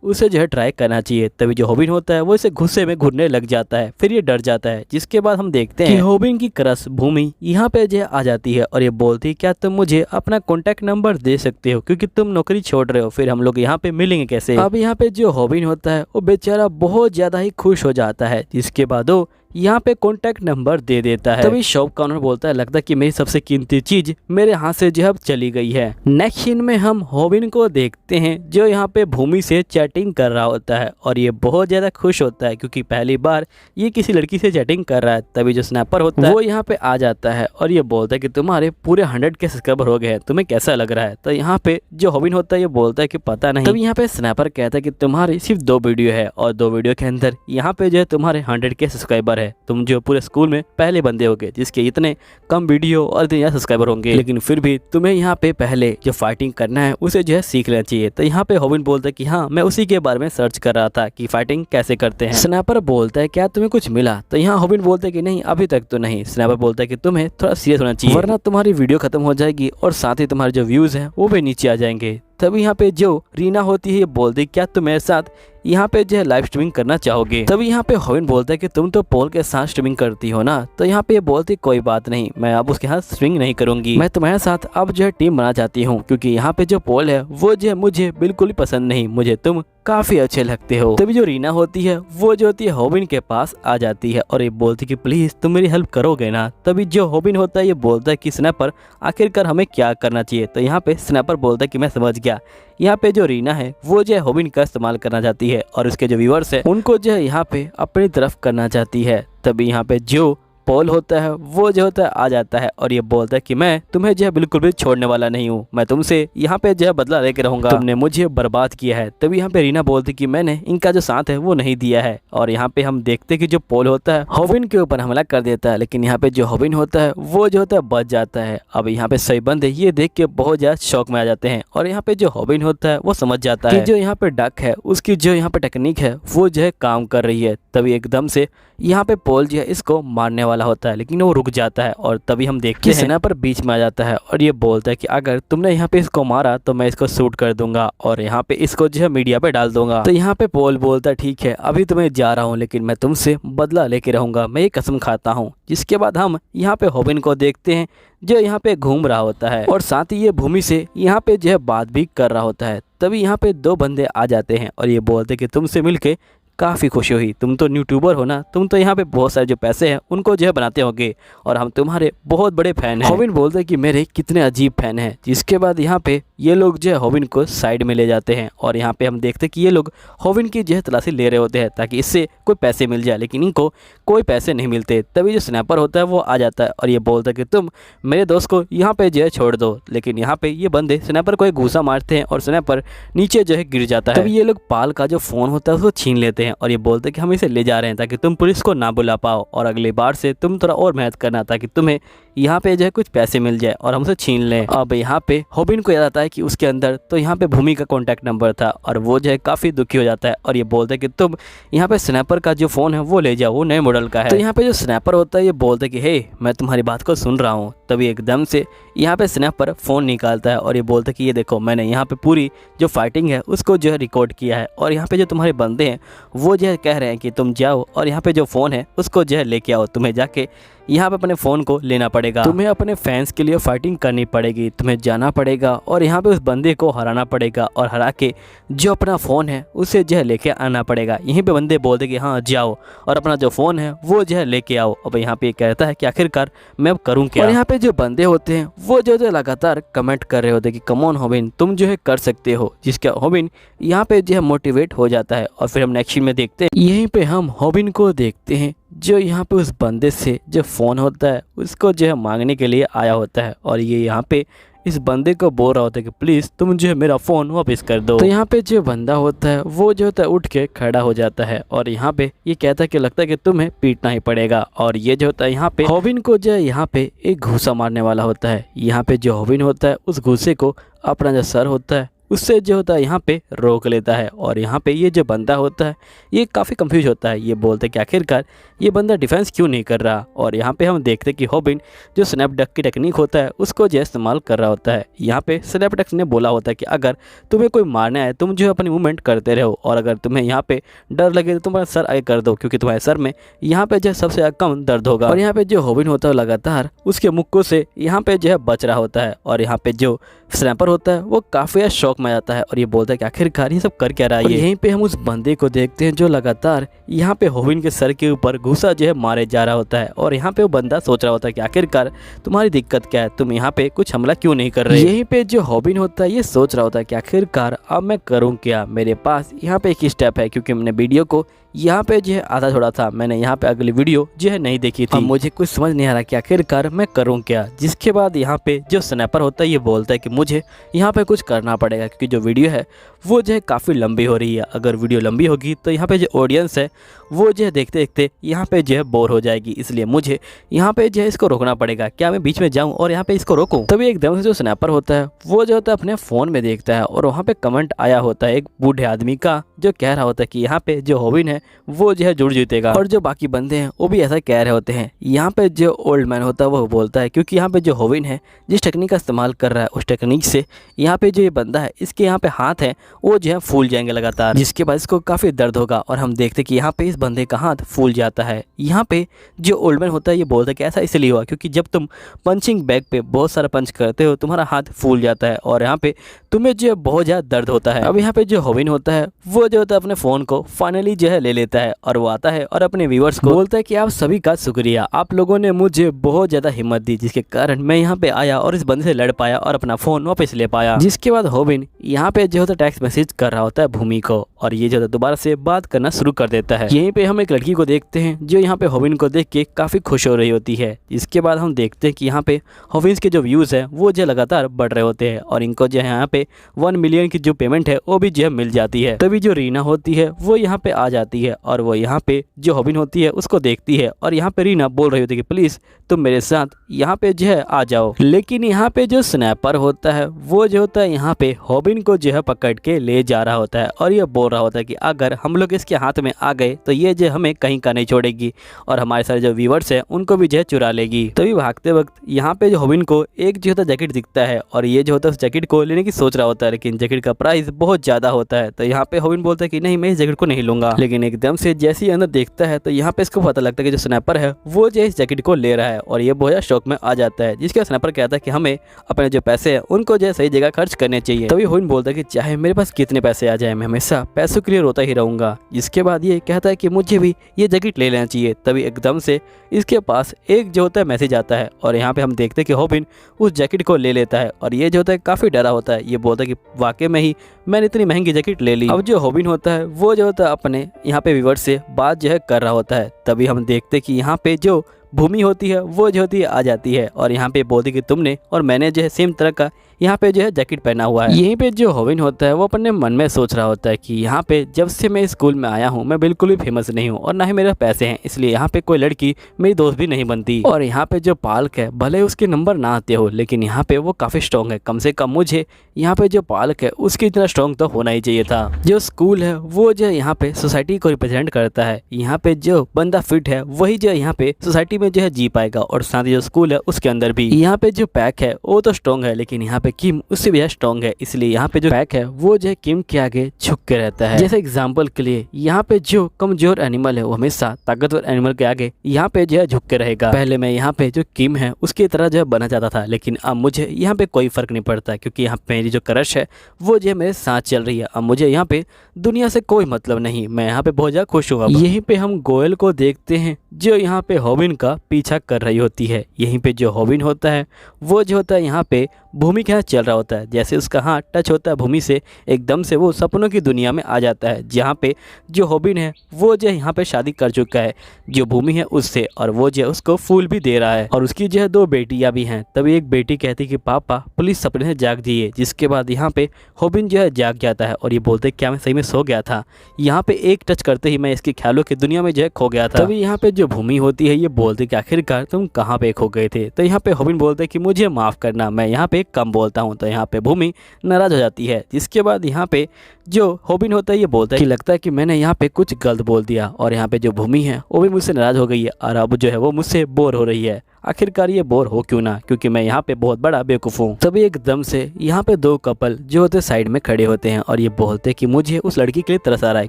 उसे जो है ट्राई करना चाहिए। तभी जो हॉबिन होता है वो इसे गुस्से में घुरने लग जाता है, फिर ये डर जाता है। जिसके बाद हम देखते हैं कि हॉबिन की क्रश भूमि यहाँ पे जो आ जाती है और ये बोलती है क्या तुम मुझे अपना कॉन्टैक्ट नंबर दे सकते हो क्योंकि तुम नौकरी छोड़ रहे हो, फिर हम लोग यहाँ पे मिलेंगे कैसे। अब यहाँ पे जो हॉबिन होता है वो बेचारा बहुत ज्यादा ही खुश हो जाता है। जिसके बाद वो यहाँ पे कॉन्टैक्ट नंबर दे देता है। तभी शॉप का ओनर बोलता है लगता है कि मेरी सबसे कीमती चीज मेरे हाथ से जो है चली गई है। नेक्स्ट सीन में हम हॉबिन को देखते हैं जो यहाँ पे भूमि से चैटिंग कर रहा होता है और ये बहुत ज्यादा खुश होता है क्योंकि पहली बार ये किसी लड़की से चैटिंग कर रहा है। तभी जो स्नैपर होता है वो यहाँ पे आ जाता है और ये बोलता है कि तुम्हारे पूरे 100 के सब्सक्राइबर हो गए हैं, तुम्हें कैसा लग रहा है। तो यहाँ पे जो हॉबिन होता है ये बोलता है कि पता नहीं। तभी यहाँ पे स्नैपर कहता है कि तुम्हारी सिर्फ 2 वीडियो है और 2 वीडियो के अंदर यहाँ पे जो है तुम्हारे 100 के सब्सक्राइबर है, तुम जो पूरे स्कूल में पहले बंदे होगे जिसके इतने कम वीडियो और इतने सब्सक्राइबर होंगे, लेकिन फिर भी तुम्हें यहाँ पे पहले जो फाइटिंग करना है उसे जो है सीख लेना चाहिए। तो यहाँ पे हॉबिन बोलता है कि हाँ मैं उसी के बारे में सर्च कर रहा था कि फाइटिंग कैसे करते हैं। स्नैपर बोलता है क्या तुम्हें कुछ मिला? तो यहाँ हॉबिन बोलता है कि नहीं अभी तक तो नहीं। स्नैपर बोलता है कि तुम्हें थोड़ा सीरियस होना चाहिए वरना तुम्हारी वीडियो खत्म हो जाएगी और साथ ही तुम्हारे जो व्यूज हैं वो भी नीचे आ जाएंगे। तभी यहाँ पे जो रीना होती है ये बोलती क्या तुम मेरे साथ यहाँ पे जो है लाइव स्ट्रीमिंग करना चाहोगे? तभी यहाँ पे हॉबिन बोलता है कि तुम तो पॉल के साथ स्ट्रीमिंग करती हो ना। तो यहाँ पे ये बोलती कोई बात नहीं, मैं अब उसके साथ स्ट्रीमिंग नहीं करूंगी, मैं तुम्हारे साथ अब जो है टीम बना चाहती हूँ क्योंकि यहाँ पे जो पॉल है वो जो है मुझे बिल्कुल पसंद नहीं, मुझे तुम काफी अच्छे लगते हो। तभी जो रीना होती है वो जो होती है हॉबिन के पास आ जाती है और ये बोलती कि प्लीज तुम मेरी हेल्प करोगे ना। तभी जो हॉबिन होता है ये बोलता है कि स्नैपर आखिरकार हमें क्या करना चाहिए। तो यहाँ पे स्नैपर बोलता है कि मैं समझ गया, यहाँ पे जो रीना है वो जो है हॉबिन का इस्तेमाल करना चाहती है और उसके जो व्यूअर्स है उनको जो है यहाँ पे अपनी तरफ करना चाहती है। तभी यहाँ पे जो पॉल होता है वो जो होता है आ जाता है और ये बोलता है कि मैं तुम्हें जो है बिल्कुल भी छोड़ने वाला नहीं हूँ, मैं तुमसे यहाँ पे जो है बदला लेके रहूंगा, तुमने मुझे बर्बाद किया है। तभी यहाँ पे रीना बोलती कि मैंने इनका जो साथ है वो नहीं दिया है और यहाँ पे हम देखते कि जो पॉल होता है हॉबिन के ऊपर हमला कर देता है, लेकिन यहाँ पे जो हॉबिन होता है वो जो होता है बच जाता है। अब यहाँ पे सही बंदे ये देख के बहुत ज्यादा शौक में आ जाते हैं और यहाँ पे जो हॉबिन होता है वो समझ जाता है कि जो यहाँ पे डक है उसकी जो यहाँ पे टेक्निक है वो जो है काम कर रही है। तभी एकदम से यहाँ पे पॉल जो है इसको मारने वाला होता है लेकिन वो रुक जाता है और तभी हम देखते हैं स्नैपर बीच में आ जाता है और ये बोलता है कि अगर तुमने यहाँ पे इसको मारा तो मैं इसको शूट कर दूंगा और यहाँ पे इसको जो है मीडिया पे डाल दूंगा। तो यहाँ पे पॉल बोलता है ठीक है अभी तो मैं जा रहा हूँ लेकिन मैं तुमसे बदला लेके रहूंगा, मैं ये कसम खाता हूँ। जिसके बाद हम यहाँ पे हॉबिन को देखते हैं जो यहाँ पे घूम रहा होता है और साथ ही ये भूमि से यहाँ पे जो है बात भी कर रहा होता है। तभी यहाँ पे 2 बंदे आ जाते हैं और ये बोलते कि तुमसे मिलके काफ़ी खुशी हुई, तुम तो यूट्यूबर हो ना, तुम तो यहाँ पे बहुत सारे जो पैसे हैं उनको जो है बनाते होंगे और हम तुम्हारे बहुत बड़े फैन हैं। हॉबिन बोलते हैं कि मेरे कितने अजीब फैन हैं। जिसके बाद यहाँ पे ये लोग जो है हॉबिन को साइड में ले जाते हैं और यहाँ पे हम देखते हैं कि ये लोग हॉबिन की जो है तलाशी ले रहे होते हैं ताकि इससे कोई पैसे मिल जाए, लेकिन इनको कोई पैसे नहीं मिलते। तभी जो स्नैपर होता है वो आ जाता है और ये बोलता है कि तुम मेरे दोस्त को यहाँ पे जो है छोड़ दो, लेकिन यहाँ पे ये बंदे स्नैपर को एक घूसा मारते हैं और स्नैपर नीचे जो है गिर जाता है। तभी ये लोग पाल का जो फ़ोन होता है उसको छीन लेते हैं और ये बोलते हैं कि हम इसे ले जा रहे हैं ताकि तुम पुलिस को ना बुला पाओ और अगली बार से तुम थोड़ा और मेहनत करना ताकि तुम्हें यहाँ पे जो है कुछ पैसे मिल जाए और हमसे छीन लें। अब यहाँ पे हॉबिन को याद आता है कि उसके अंदर तो यहाँ पे भूमि का कॉन्टैक्ट नंबर था और वो जो है काफ़ी दुखी हो जाता है और ये बोलते हैं कि तुम यहाँ पे स्नैपर का जो फ़ोन है वो ले जाओ, वो नए मॉडल का है। तो यहाँ पे जो स्नैपर होता है ये बोलते हैं कि हे मैं तुम्हारी बात को सुन रहा हूँ, तभी एकदम से यहाँ पे स्नैपर फ़ोन निकालता है और ये बोलता है कि ये देखो मैंने यहाँ पे पूरी जो फाइटिंग है उसको जो है रिकॉर्ड किया है, और यहाँ पे जो तुम्हारे बंदे हैं वो जो है कह रहे हैं कि तुम जाओ और यहाँ पे जो फ़ोन है उसको जो है लेके आओ, तुम्हें जाके यहाँ पे अपने फ़ोन को लेना पड़ेगा, तुम्हें अपने फैंस के लिए फाइटिंग करनी पड़ेगी, तुम्हें जाना पड़ेगा और यहाँ पे उस बंदे को हराना पड़ेगा और हरा के जो अपना फ़ोन है उसे जो है लेके आना पड़ेगा। यहीं पे बंदे बोलते कि हाँ जाओ और अपना जो फ़ोन है वो जो है लेके आओ। अब यहाँ पे कहता है कि आखिरकार मैं अब करूँ क्या। और यहाँ पे जो बंदे होते हैं वो जो है लगातार कमेंट कर रहे होते हैं कि कम ऑन होबिन, तुम जो है कर सकते हो, जिसका होबिन यहाँ पे जो है मोटिवेट हो जाता है। और फिर हम नेक्स्ट सीन में देखते हैं, यहीं पे हम होबिन को देखते हैं जो यहाँ पे उस बंदे से जो फ़ोन होता है उसको जो है मांगने के लिए आया होता है, और ये यहाँ पे इस बंदे को बोल रहा होता है कि प्लीज़ तुम जो है मेरा फ़ोन वापस कर दो। तो यहाँ पे जो बंदा होता है वो जो होता है उठ के खड़ा हो जाता है और यहाँ पे ये कहता है कि लगता है कि तुम्हें पीटना ही पड़ेगा। और ये जो होता है यहाँ पे होबिन को जो है यहाँ पे एक घूसा मारने वाला होता है। यहाँ पे जो होबिन होता है उस घूसे को अपना जो सर होता है उससे जो होता है यहाँ पे रोक लेता है। और यहाँ पे ये जो बंदा होता है ये काफ़ी कंफ्यूज होता है, ये बोलते हैं कि आखिरकार ये बंदा डिफेंस क्यों नहीं कर रहा। और यहाँ पे हम देखते हैं कि होबिन जो स्नैपडक की टेक्निक होता है उसको जो इस्तेमाल कर रहा होता है। यहाँ पे स्नैपडक ने बोला होता है कि अगर तुम्हें कोई मारना है तुम जो है अपनी मूवमेंट करते रहो, और अगर तुम्हें यहाँ पे डर लगे तो तुम्हारा सर आगे कर दो, क्योंकि तुम्हारे सर में यहाँ पे जो है सबसे कम दर्द होगा। और यहाँ पे जो होबिन होता है लगातार उसके मुक्कों से यहाँ पे जो है बच रहा होता है। और यहाँ पे जो स्नैपर होता है वो काफ़ी शौक में आता है और ये बोलता है कि आखिरकार ये सब कर क्या रहा है। यहीं पे हम उस बंदे को देखते हैं जो लगातार यहाँ पे होबिन के सर के ऊपर घुसा जो है मारे जा रहा होता है। और यहाँ पे वो बंदा सोच रहा होता है कि आखिरकार तुम्हारी दिक्कत क्या है, तुम यहाँ पे कुछ हमला क्यों नहीं कर रहे। यहीं पे जो होबिन होता है ये सोच रहा होता है कि आखिरकार अब मैं करूँ क्या, मेरे पास यहाँ पे एक ही स्टेप है, क्योंकि मैंने वीडियो को यहाँ पे जो है आधा छोड़ा था, मैंने यहाँ पे अगली वीडियो जो है नहीं देखी थी, मुझे कुछ समझ नहीं आ रहा कि आखिरकार मैं करूँ क्या। जिसके बाद यहाँ पे जो स्नैपर होता है ये बोलता है कि मुझे यहाँ पे कुछ करना पड़ेगा, क्योंकि जो वीडियो है वो जो है काफ़ी लंबी हो रही है। अगर वीडियो लंबी होगी तो यहाँ पे जो ऑडियंस है वो जो है देखते देखते यहाँ पे जो है बोर हो जाएगी, इसलिए मुझे यहाँ पे जो है इसको रोकना पड़ेगा। क्या मैं बीच में जाऊँ और यहाँ पे इसको रोकूँ? तभी एकदम से जो स्नैपर होता है वो जो होता है अपने फ़ोन में देखता है और वहाँ पे कमेंट आया होता है एक बूढ़े आदमी का, जो कह रहा होता है कि यहाँ पे जो होबिन है वो जो है जुड़ जीतेगा। और जो बाकी बंदे हैं वो भी ऐसा कह रहे होते हैं। यहाँ पे जो ओल्ड मैन होता है वो बोलता है क्योंकि यहाँ पे जो होबिन है जिस टेक्निक का इस्तेमाल कर रहा है उस टेक्निक से यहाँ पे जो ये बंदा है इसके यहाँ पे हाथ है वो जो है फूल जाएंगे लगातार, जिसके बाद इसको काफ़ी दर्द होगा। और हम देखते कि यहाँ पे इस बंदे का हाथ फूल जाता है। यहाँ पे जो ओल्ड मैन होता है ये बोलता है कि ऐसा इसलिए हुआ क्योंकि जब तुम पंचिंग बैग पे बहुत सारा पंच करते हो तुम्हारा हाथ फूल जाता है और यहाँ पे तुम्हें जो बहुत ज़्यादा दर्द होता है। अब यहाँ पे जो होबिन होता है वो जो होता है अपने फ़ोन को फाइनली जो है ले लेता है और वो आता है और अपने व्यूअर्स को बोलता है कि आप सभी का शुक्रिया, आप लोगों ने मुझे बहुत ज़्यादा हिम्मत दी जिसके कारण मैं यहाँ पे आया और इस बंदे से लड़ पाया और अपना फ़ोन वापस ले पाया। जिसके बाद होबिन यहाँ पे जो होता है टेक्स्ट मैसेज कर रहा होता है भूमि को और ये जो होता है दोबारा से बात करना शुरू कर देता है। यहीं पे हम एक लड़की को देखते हैं जो यहाँ पे होबिन को देख के काफ़ी खुश हो रही होती है। इसके बाद हम देखते हैं कि यहाँ पे होबिन के जो व्यूज़ है वो जो लगातार बढ़ रहे होते हैं और इनको जो है यहाँ पे 1 मिलियन की जो पेमेंट है वो भी जो है मिल जाती है। तभी जो रीना होती है वो यहाँ पे आ जाती है और वो यहाँ पे जो होबिन होती है उसको देखती है और यहाँ पे रीना बोल रही होती है कि प्लीज़ तुम मेरे साथ यहाँ पे जो है आ जाओ। लेकिन यहाँ पे जो स्नैपर होता है वो जो होता है यहाँ पे होबिन को जो है पकड़ के ले जा रहा होता है और ये बोल रहा होता है कि अगर हम लोग इसके हाथ में आ गए तो ये जो हमें कहीं का नहीं छोड़ेगी और हमारे सारे जो व्यूअर्स हैं उनको भी जो है चुरा लेगी। तभी भागते वक्त यहाँ पे जो होबिन को एक जो होता है जैकेट दिखता है और ये जो होता है उस जैकेट को लेने की सोच रहा होता है, लेकिन जैकेट का प्राइस बहुत ज़्यादा होता है। तो यहाँ पे होबिन बोलता है कि नहीं मैं इस जैकेट को नहीं लूँगा। लेकिन एकदम से जैसे ही अंदर देखता है तो यहाँ पे इसको पता लगता है कि जो स्नैपर है वो जो इस जैकेट को ले रहा है और ये बहुत ज़्यादा शौक में आ जाता है। जिसका स्नैपर कहता है कि हमें अपने जो पैसे हैं उनको जो है सही जगह खर्च करने चाहिए। तभी होबिन बोलता है कि चाहे मेरे पास कितने पैसे आ जाए मैं हमेशा पैसों के लिए रोता ही रहूँगा। जिसके बाद ये कहता है कि मुझे भी ये जैकेट ले लेना चाहिए। तभी एकदम से इसके पास एक जो होता है मैसेज आता है और यहाँ पे हम देखते हैं कि होबिन उस जैकेट को ले लेता है और ये जो होता है काफ़ी डरा होता है। ये बोलता है कि वाकई में ही मैंने इतनी महंगी जैकेट ले ली। अब जो होबिन होता है वो जो होता है अपने यहाँ पे व्यूअर से बात जो है कर रहा होता है। तभी हम देखते कि यहाँ पे जो भूमि होती है वो जो होती है आ जाती है और यहाँ पे बोलती कि तुमने और मैंने जो है सेम तरह का यहाँ पे जो है जैकेट पहना हुआ है। यहीं पे जो होविन होता है वो अपने मन में सोच रहा होता है कि यहाँ पे जब से मैं स्कूल में आया हूँ मैं बिल्कुल भी फेमस नहीं हूँ और ना ही मेरे पैसे हैं, इसलिए यहाँ पे कोई लड़की मेरी दोस्त भी नहीं बनती। और यहाँ पे जो पालक है भले उसके नंबर ना आते हो लेकिन यहाँ पे वो काफी स्ट्रॉन्ग है, कम से कम मुझे यहाँ पे जो पालक है उसकी इतना स्ट्रॉन्ग तो होना ही चाहिए था। जो स्कूल है वो जो यहाँ पे सोसाइटी को रिप्रेजेंट करता है, यहाँ पे जो बंदा फिट है वही जो यहाँ पे सोसाइटी में जो है जी पाएगा। और साथ ही जो स्कूल है उसके अंदर भी यहाँ पे जो पैक है वो तो स्ट्रॉन्ग है लेकिन यहाँ पे किम उससे भी स्ट्रॉन्ग है, इसलिए यहाँ पे जो पैक है वो जो है किम के आगे झुक के रहता है। जैसे एग्जाम्पल के लिए यहाँ पे जो कमजोर एनिमल है वो हमेशा ताकतवर एनिमल के आगे यहाँ पे जो है झुक के रहेगा। पहले मैं यहाँ पे जो किम है उसकी तरह जो है बनना चाहता था लेकिन अब मुझे यहाँ पे कोई फर्क नहीं पड़ता क्योंकि यहाँ पे मेरी जो क्रश है वो जो है मेरे साथ चल रही है। अब मुझे यहाँ पे दुनिया से कोई मतलब नहीं, मैं यहाँ पे बहुत ज्यादा खुश हूँ। यहीं पे हम गोयल को देखते हैं जो यहाँ पे होविन का पीछा कर रही होती है। यहीं पे जो होविन होता है वो जो होता है यहाँ पे भूमि के हाथ चल रहा होता है, जैसे उसका हाथ टच होता है भूमि से एकदम से वो सपनों की दुनिया में आ जाता है जहाँ पे जो होविन है वो जो यहाँ पे शादी कर चुका है जो भूमि है उससे, और वो जो उसको फूल भी दे रहा है और उसकी जो है 2 बेटियां भी हैं। तभी एक बेटी कहती कि पापा पुलिस सपने से जाग जाइए, जिसके बाद यहाँ पे होविन जो है जाग जाता है और ये बोलते क्या मैं सही में सो गया था, यहाँ पे एक टच करते ही मैं इसके ख्यालों की दुनिया में जो है खो गया था। तभी यहाँ पे जो भूमि होती है ये बोलती कि आखिरकार तुम कहाँ पे खो गए थे। तो यहाँ पे होविन बोलते कि मुझे माफ करना, मैं यहाँ पे कम बोलता हूँ। तो यहाँ पे भूमि नाराज हो जाती है, जिसके बाद यहाँ पे जो होविन होता है ये बोलता है कि लगता है कि मैंने यहाँ पे कुछ गलत बोल दिया। और यहाँ पे जो भूमि है वो भी मुझसे नाराज हो गई है और अब जो है वो मुझसे बोर हो रही है। आखिरकार ये बोर हो क्यों ना, क्योंकि मैं यहाँ पे बहुत बड़ा बेवकूफ़ हूँ। तभी एकदम से यहाँ पे 2 कपल जो होते साइड में खड़े होते हैं और ये बोलते हैं कि मुझे उस लड़की के लिए तरस आ रहा है,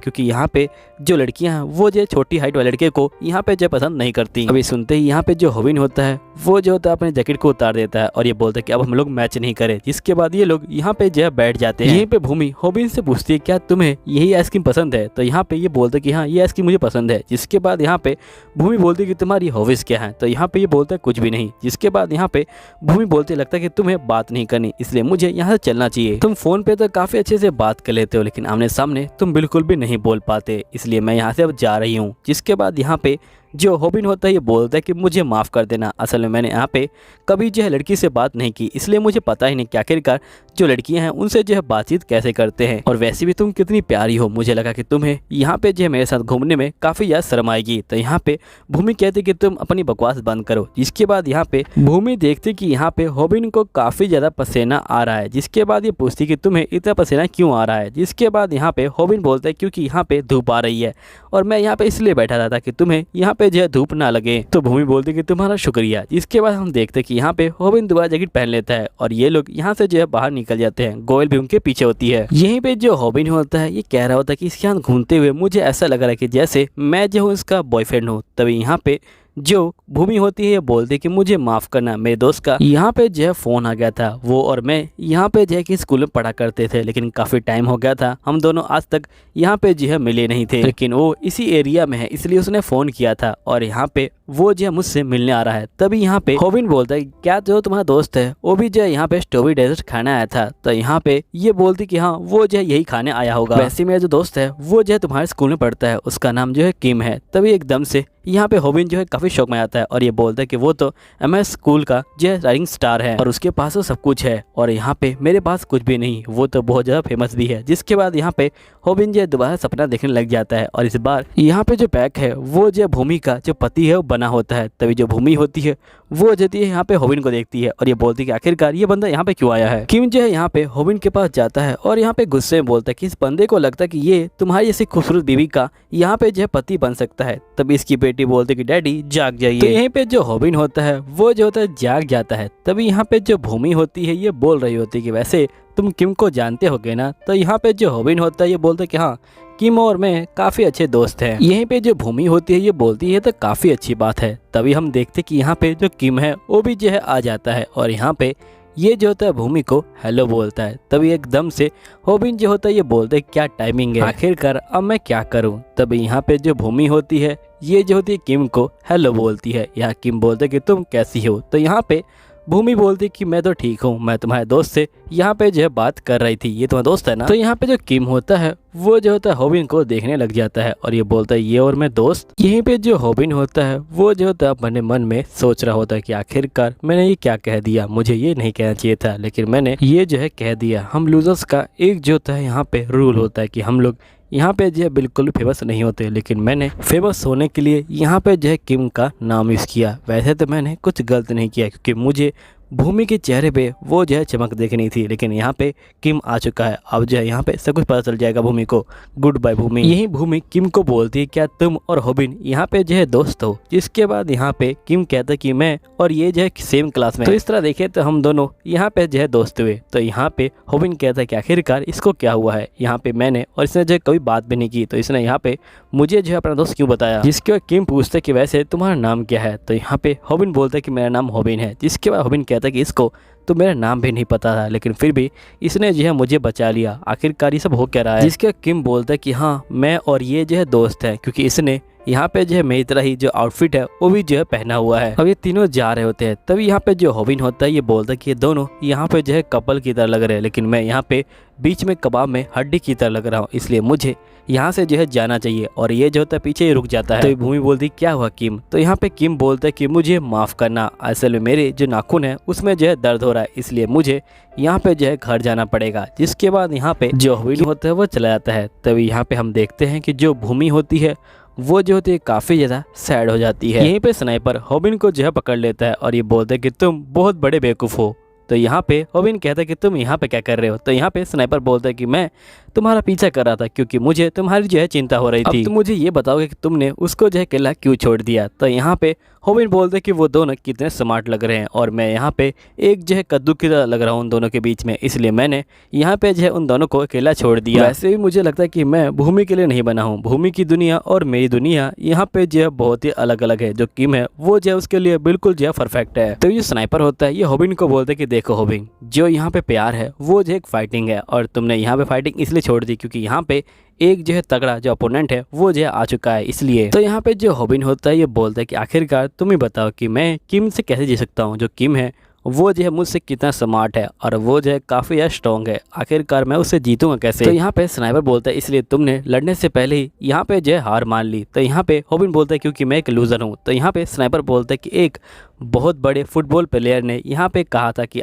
क्योंकि यहाँ पे जो लड़कियां हैं वो जो छोटी हाइट वाले लड़के को यहाँ पे जो पसंद नहीं करती। अभी सुनते ही यहाँ पे जो होविन होता है वो जो होता है अपने जैकेट को उतार देता है और ये बोलता है कि अब हम लोग मैच नहीं करें, जिसके बाद ये लोग यहाँ पे जो है बैठ जाते हैं। यहीं पे भूमि होविन से पूछती है क्या तुम्हें यही आइसक्रीम पसंद है, तो यहाँ पे ये बोलते कि हाँ ये आइसक्रीम मुझे पसंद है। जिसके बाद यहाँ पे भूमि बोलती है कि तुम्हारी हॉबीज क्या है, तो यहाँ पे ये बोलता है कुछ भी नहीं। जिसके बाद यहाँ पे भूमि बोलते लगता है कि तुम्हें बात नहीं करनी, इसलिए मुझे यहाँ से चलना चाहिए। तुम फोन पे तो काफी अच्छे से बात कर लेते हो लेकिन आमने सामने तुम बिल्कुल भी नहीं बोल पाते, इसलिए मैं यहाँ से अब जा रही हूँ। जिसके बाद यहाँ पे जो होविन होता है ये बोलता है कि मुझे माफ़ कर देना, असल में मैंने यहाँ पे कभी जो है लड़की से बात नहीं की, इसलिए मुझे पता ही नहीं कि आखिरकार जो लड़कियां हैं उनसे जो है बातचीत कैसे करते हैं। और वैसे भी तुम कितनी प्यारी हो, मुझे लगा कि तुम्हें यहाँ पे जो है मेरे साथ घूमने में काफ़ी ज़्यादा शर्म आएगी। तो यहाँ पे भूमि कहती कि तुम अपनी बकवास बंद करो। जिसके बाद यहाँ पे भूमि देखती कि यहाँ पे होविन को काफ़ी ज़्यादा पसीना आ रहा है। जिसके बाद ये पूछती कि तुम्हें इतना पसीना क्यों आ रहा है। जिसके बाद यहाँ पे होविन बोलता है क्योंकि यहाँ पे धूप आ रही है और मैं यहाँ पे इसलिए बैठा था ताकि तुम्हें यहाँ पे जो है धूप ना लगे। तो भूमि बोलती कि तुम्हारा शुक्रिया। इसके बाद हम देखते कि यहाँ पे होविन दोबारा जैकेट पहन लेता है और ये लोग यहाँ से जो है बाहर निकल जाते हैं। गोयल भी उनके पीछे होती है। यहीं पे जो होविन होता है ये कह रहा होता है कि इसके साथ घूमते हुए मुझे ऐसा लग रहा है कि जैसे मैं जो हूँ इसका बॉयफ्रेंड हूँ। तभी यहाँ पे जो भूमि होती है बोलती कि मुझे माफ़ करना, मेरे दोस्त का यहाँ पे जो है फ़ोन आ गया था। वो और मैं यहाँ पे जो है कि स्कूल में पढ़ा करते थे लेकिन काफ़ी टाइम हो गया था, हम दोनों आज तक यहाँ पे जो है मिले नहीं थे, लेकिन वो इसी एरिया में है इसलिए उसने फ़ोन किया था और यहाँ पे वो जो है मुझसे मिलने आ रहा है। तभी यहाँ पे होविन बोलता है क्या जो तुम्हारा दोस्त है वो भी जो है यहाँ पे स्ट्रॉबेरी डेजर्ट खाने आया था। तो यहाँ पे ये बोलती कि हाँ वो जो है यही खाने आया होगा। वैसे मेरा जो दोस्त है वो जो है तुम्हारे स्कूल में पढ़ता है, उसका नाम जो है किम है। तभी एकदम से यहाँ पे होविन जो है काफ़ी शौक में आता है और ये बोलता है कि वो तो MS स्कूल का जो है राइजिंग स्टार है और उसके पास तो सब कुछ है और यहाँ पे मेरे पास कुछ भी नहीं, वो तो बहुत ज़्यादा फेमस भी है। जिसके बाद यहाँ पे होविन जो है दोबारा सपना देखने लग जाता है और इस बार यहाँ पे जो पैक है वो जो भूमि का जो पति है वो बना होता है। तभी जो भूमि होती है वो जाती है यहाँ पे होविन को देखती है और ये बोलती है कि आखिरकार ये बंदा यहाँ पे क्यों आया है। किम जो है यहाँ पे होविन के पास जाता है और यहाँ पे गुस्से में बोलता है कि इस बंदे को लगता है कि ये तुम्हारी जैसी खूबसूरत बीवी का यहाँ पे जो है पति बन सकता है। तब इसकी बेटी बोलती है कि डैडी जाग जाइए। तो यहीं पे जो होविन होता है वो जो होता है जाग जाता है। तभी यहाँ पे जो भूमि होती है ये बोल रही होती है कि वैसे तुम किम को जानते होगे ना। तो यहाँ पे जो होविन होता है ये बोलता है कि हाँ किम और मैं काफ़ी अच्छे दोस्त हैं। यहीं पे जो भूमि होती है ये बोलती है तो काफ़ी अच्छी बात है। तभी हम देखते कि यहाँ पे जो किम है वो भी जो है आ जाता है और यहाँ पे ये जो होता है भूमि को हेलो बोलता है। तभी एकदम से होविन जो होता है ये बोलते है क्या टाइमिंग है, आखिरकार अब मैं क्या करूं। तभी यहाँ पे जो भूमि होती है ये जो होती है किम को हेलो बोलती है। यहाँ किम बोलते है कि तुम कैसी हो। तो यहाँ पे भूमि बोलती कि मैं तो ठीक हूँ, मैं तुम्हारे दोस्त से यहाँ पे जो है बात कर रही थी, ये तुम्हारा दोस्त है ना। तो यहाँ पे जो किम होता है वो जो होता है होबिन को देखने लग जाता है और ये बोलता है ये और मैं दोस्त। यहीं पे जो होबिन होता है वो जो होता है अपने मन में सोच रहा होता है कि आखिरकार मैंने ये क्या कह दिया, मुझे ये नहीं कहना चाहिए था, लेकिन मैंने ये जो है कह दिया। हम लूजर्स का एक जो होता है यहाँ पे रूल होता है कि हम लोग यहाँ पे जो है बिल्कुल फेमस नहीं होते, लेकिन मैंने फेमस होने के लिए यहाँ पे जो है किम का नाम यूज़ किया। वैसे तो मैंने कुछ गलत नहीं किया क्योंकि मुझे भूमि के चेहरे पे वो जो है चमक देखनी थी, लेकिन यहाँ पे किम आ चुका है। अब जो है यहाँ पे सब कुछ पता चल जाएगा भूमि को। गुड बाय भूमि। यही भूमि किम को बोलती है क्या तुम और होबिन यहाँ पे जो है दोस्त हो। जिसके बाद यहाँ पे किम कहता है कि मैं और ये जो है सेम क्लास में, तो इस तरह देखे तो हम दोनों यहाँ पे जो है दोस्त हुए। तो यहाँ पे होबिन कहता है कि आखिरकार इसको क्या हुआ है, यहाँ पे मैंने और इसने जो है कभी बात भी नहीं की, तो इसने यहाँ पे मुझे जो है अपना दोस्त क्यों बताया। जिसके बाद किम पूछता है कि वैसे तुम्हारा नाम क्या है। तो यहाँ पे होबिन बोलता है कि मेरा नाम होबिन है। जिसके बाद होबिन कहता है कि इसको तो मेरा नाम भी नहीं पता था, लेकिन फिर भी इसने जो है मुझे बचा लिया। आखिरकार ये सब हो क्या रहा है। जिसके किम बोलता है कि हाँ मैं और ये जो है दोस्त है, क्योंकि इसने यहाँ पे जो है मेरी तरह ही जो आउटफिट है वो भी जो है पहना हुआ है। अब ये तीनों जा रहे होते हैं, तभी यहाँ पे जो होबिन होता है ये बोलता है कि ये दोनों यहाँ पे जो है कपल की तरह लग रहे हैं, लेकिन मैं यहाँ पे बीच में कबाब में हड्डी की तरह लग रहा हूँ, इसलिए मुझे यहाँ से जो है जाना चाहिए। और ये जो होता है पीछे ही रुक जाता है। तो भूमि बोलती क्या हुआ किम। तो यहाँ पे किम बोलता है कि मुझे माफ़ करना, असल में मेरे जो नाखून है उसमें जो है दर्द हो रहा है, इसलिए मुझे यहाँ पे जो है घर जाना पड़ेगा। जिसके बाद यहाँ पे जो होबिन होता है वो चला जाता है। तभी यहाँ पे हम देखते हैं कि जो भूमि होती है वो जो होती है काफ़ी ज़्यादा सैड हो जाती है। यहीं पे स्नाइपर होबिन को जो है पकड़ लेता है और ये बोलता है कि तुम बहुत बड़े बेवकूफ़ हो। तो यहाँ पे होबिन कहता है कि तुम यहाँ पे क्या कर रहे हो। तो यहाँ पे स्नाइपर बोलता है कि मैं तुम्हारा पीछा कर रहा था क्योंकि मुझे तुम्हारी जो है चिंता हो रही थी। अब तुम मुझे ये बताओगे कि तुमने उसको जो है अकेला क्यों छोड़ दिया। तो यहाँ पे होबिन बोलते कि वो दोनों कितने स्मार्ट लग रहे हैं और मैं यहाँ पे एक जो है कद्दू की तरह लग रहा हूँ उन दोनों के बीच में, इसलिए मैंने यहाँ पे जो है उन दोनों को अकेला छोड़ दिया। वैसे भी मुझे लगता है कि मैं भूमि के लिए नहीं बना हूँ। भूमि की दुनिया और मेरी दुनिया यहाँ पे जो है बहुत ही अलग अलग है। जो किम है वो जो है उसके लिए बिल्कुल जो है परफेक्ट है। तो ये स्नाइपर होता है ये होबिन को बोलते कि देखो होबिन, जो यहाँ पे प्यार है वो जो एक फाइटिंग है और तुमने यहाँ पे फाइटिंग इसलिए छोड़ दी क्योंकि यहाँ पे एक जो है तगड़ा जो अपोनेंट है वो जो है आ चुका है, इसलिए। तो यहाँ पे जो होबिन होता है ये बोलता है कि आखिरकार तुम ही बताओ कि मैं किम से कैसे जी सकता हूँ। जो किम है वो जो है मुझसे कितना स्मार्ट है और वो जो है काफ़ी ज़्यादा स्ट्रॉन्ग है, आखिरकार मैं उससे जीतूंगा कैसे। तो यहाँ पे स्नाइपर बोलता है इसलिए तुमने लड़ने से पहले ही यहाँ पे जो है हार मान ली। तो यहाँ पे होबिन बोलता है क्योंकि मैं एक लूज़र हूँ। तो यहाँ पे स्नाइपर बोलता है कि एक बहुत बड़े फुटबॉल प्लेयर ने यहाँ पे कहा था कि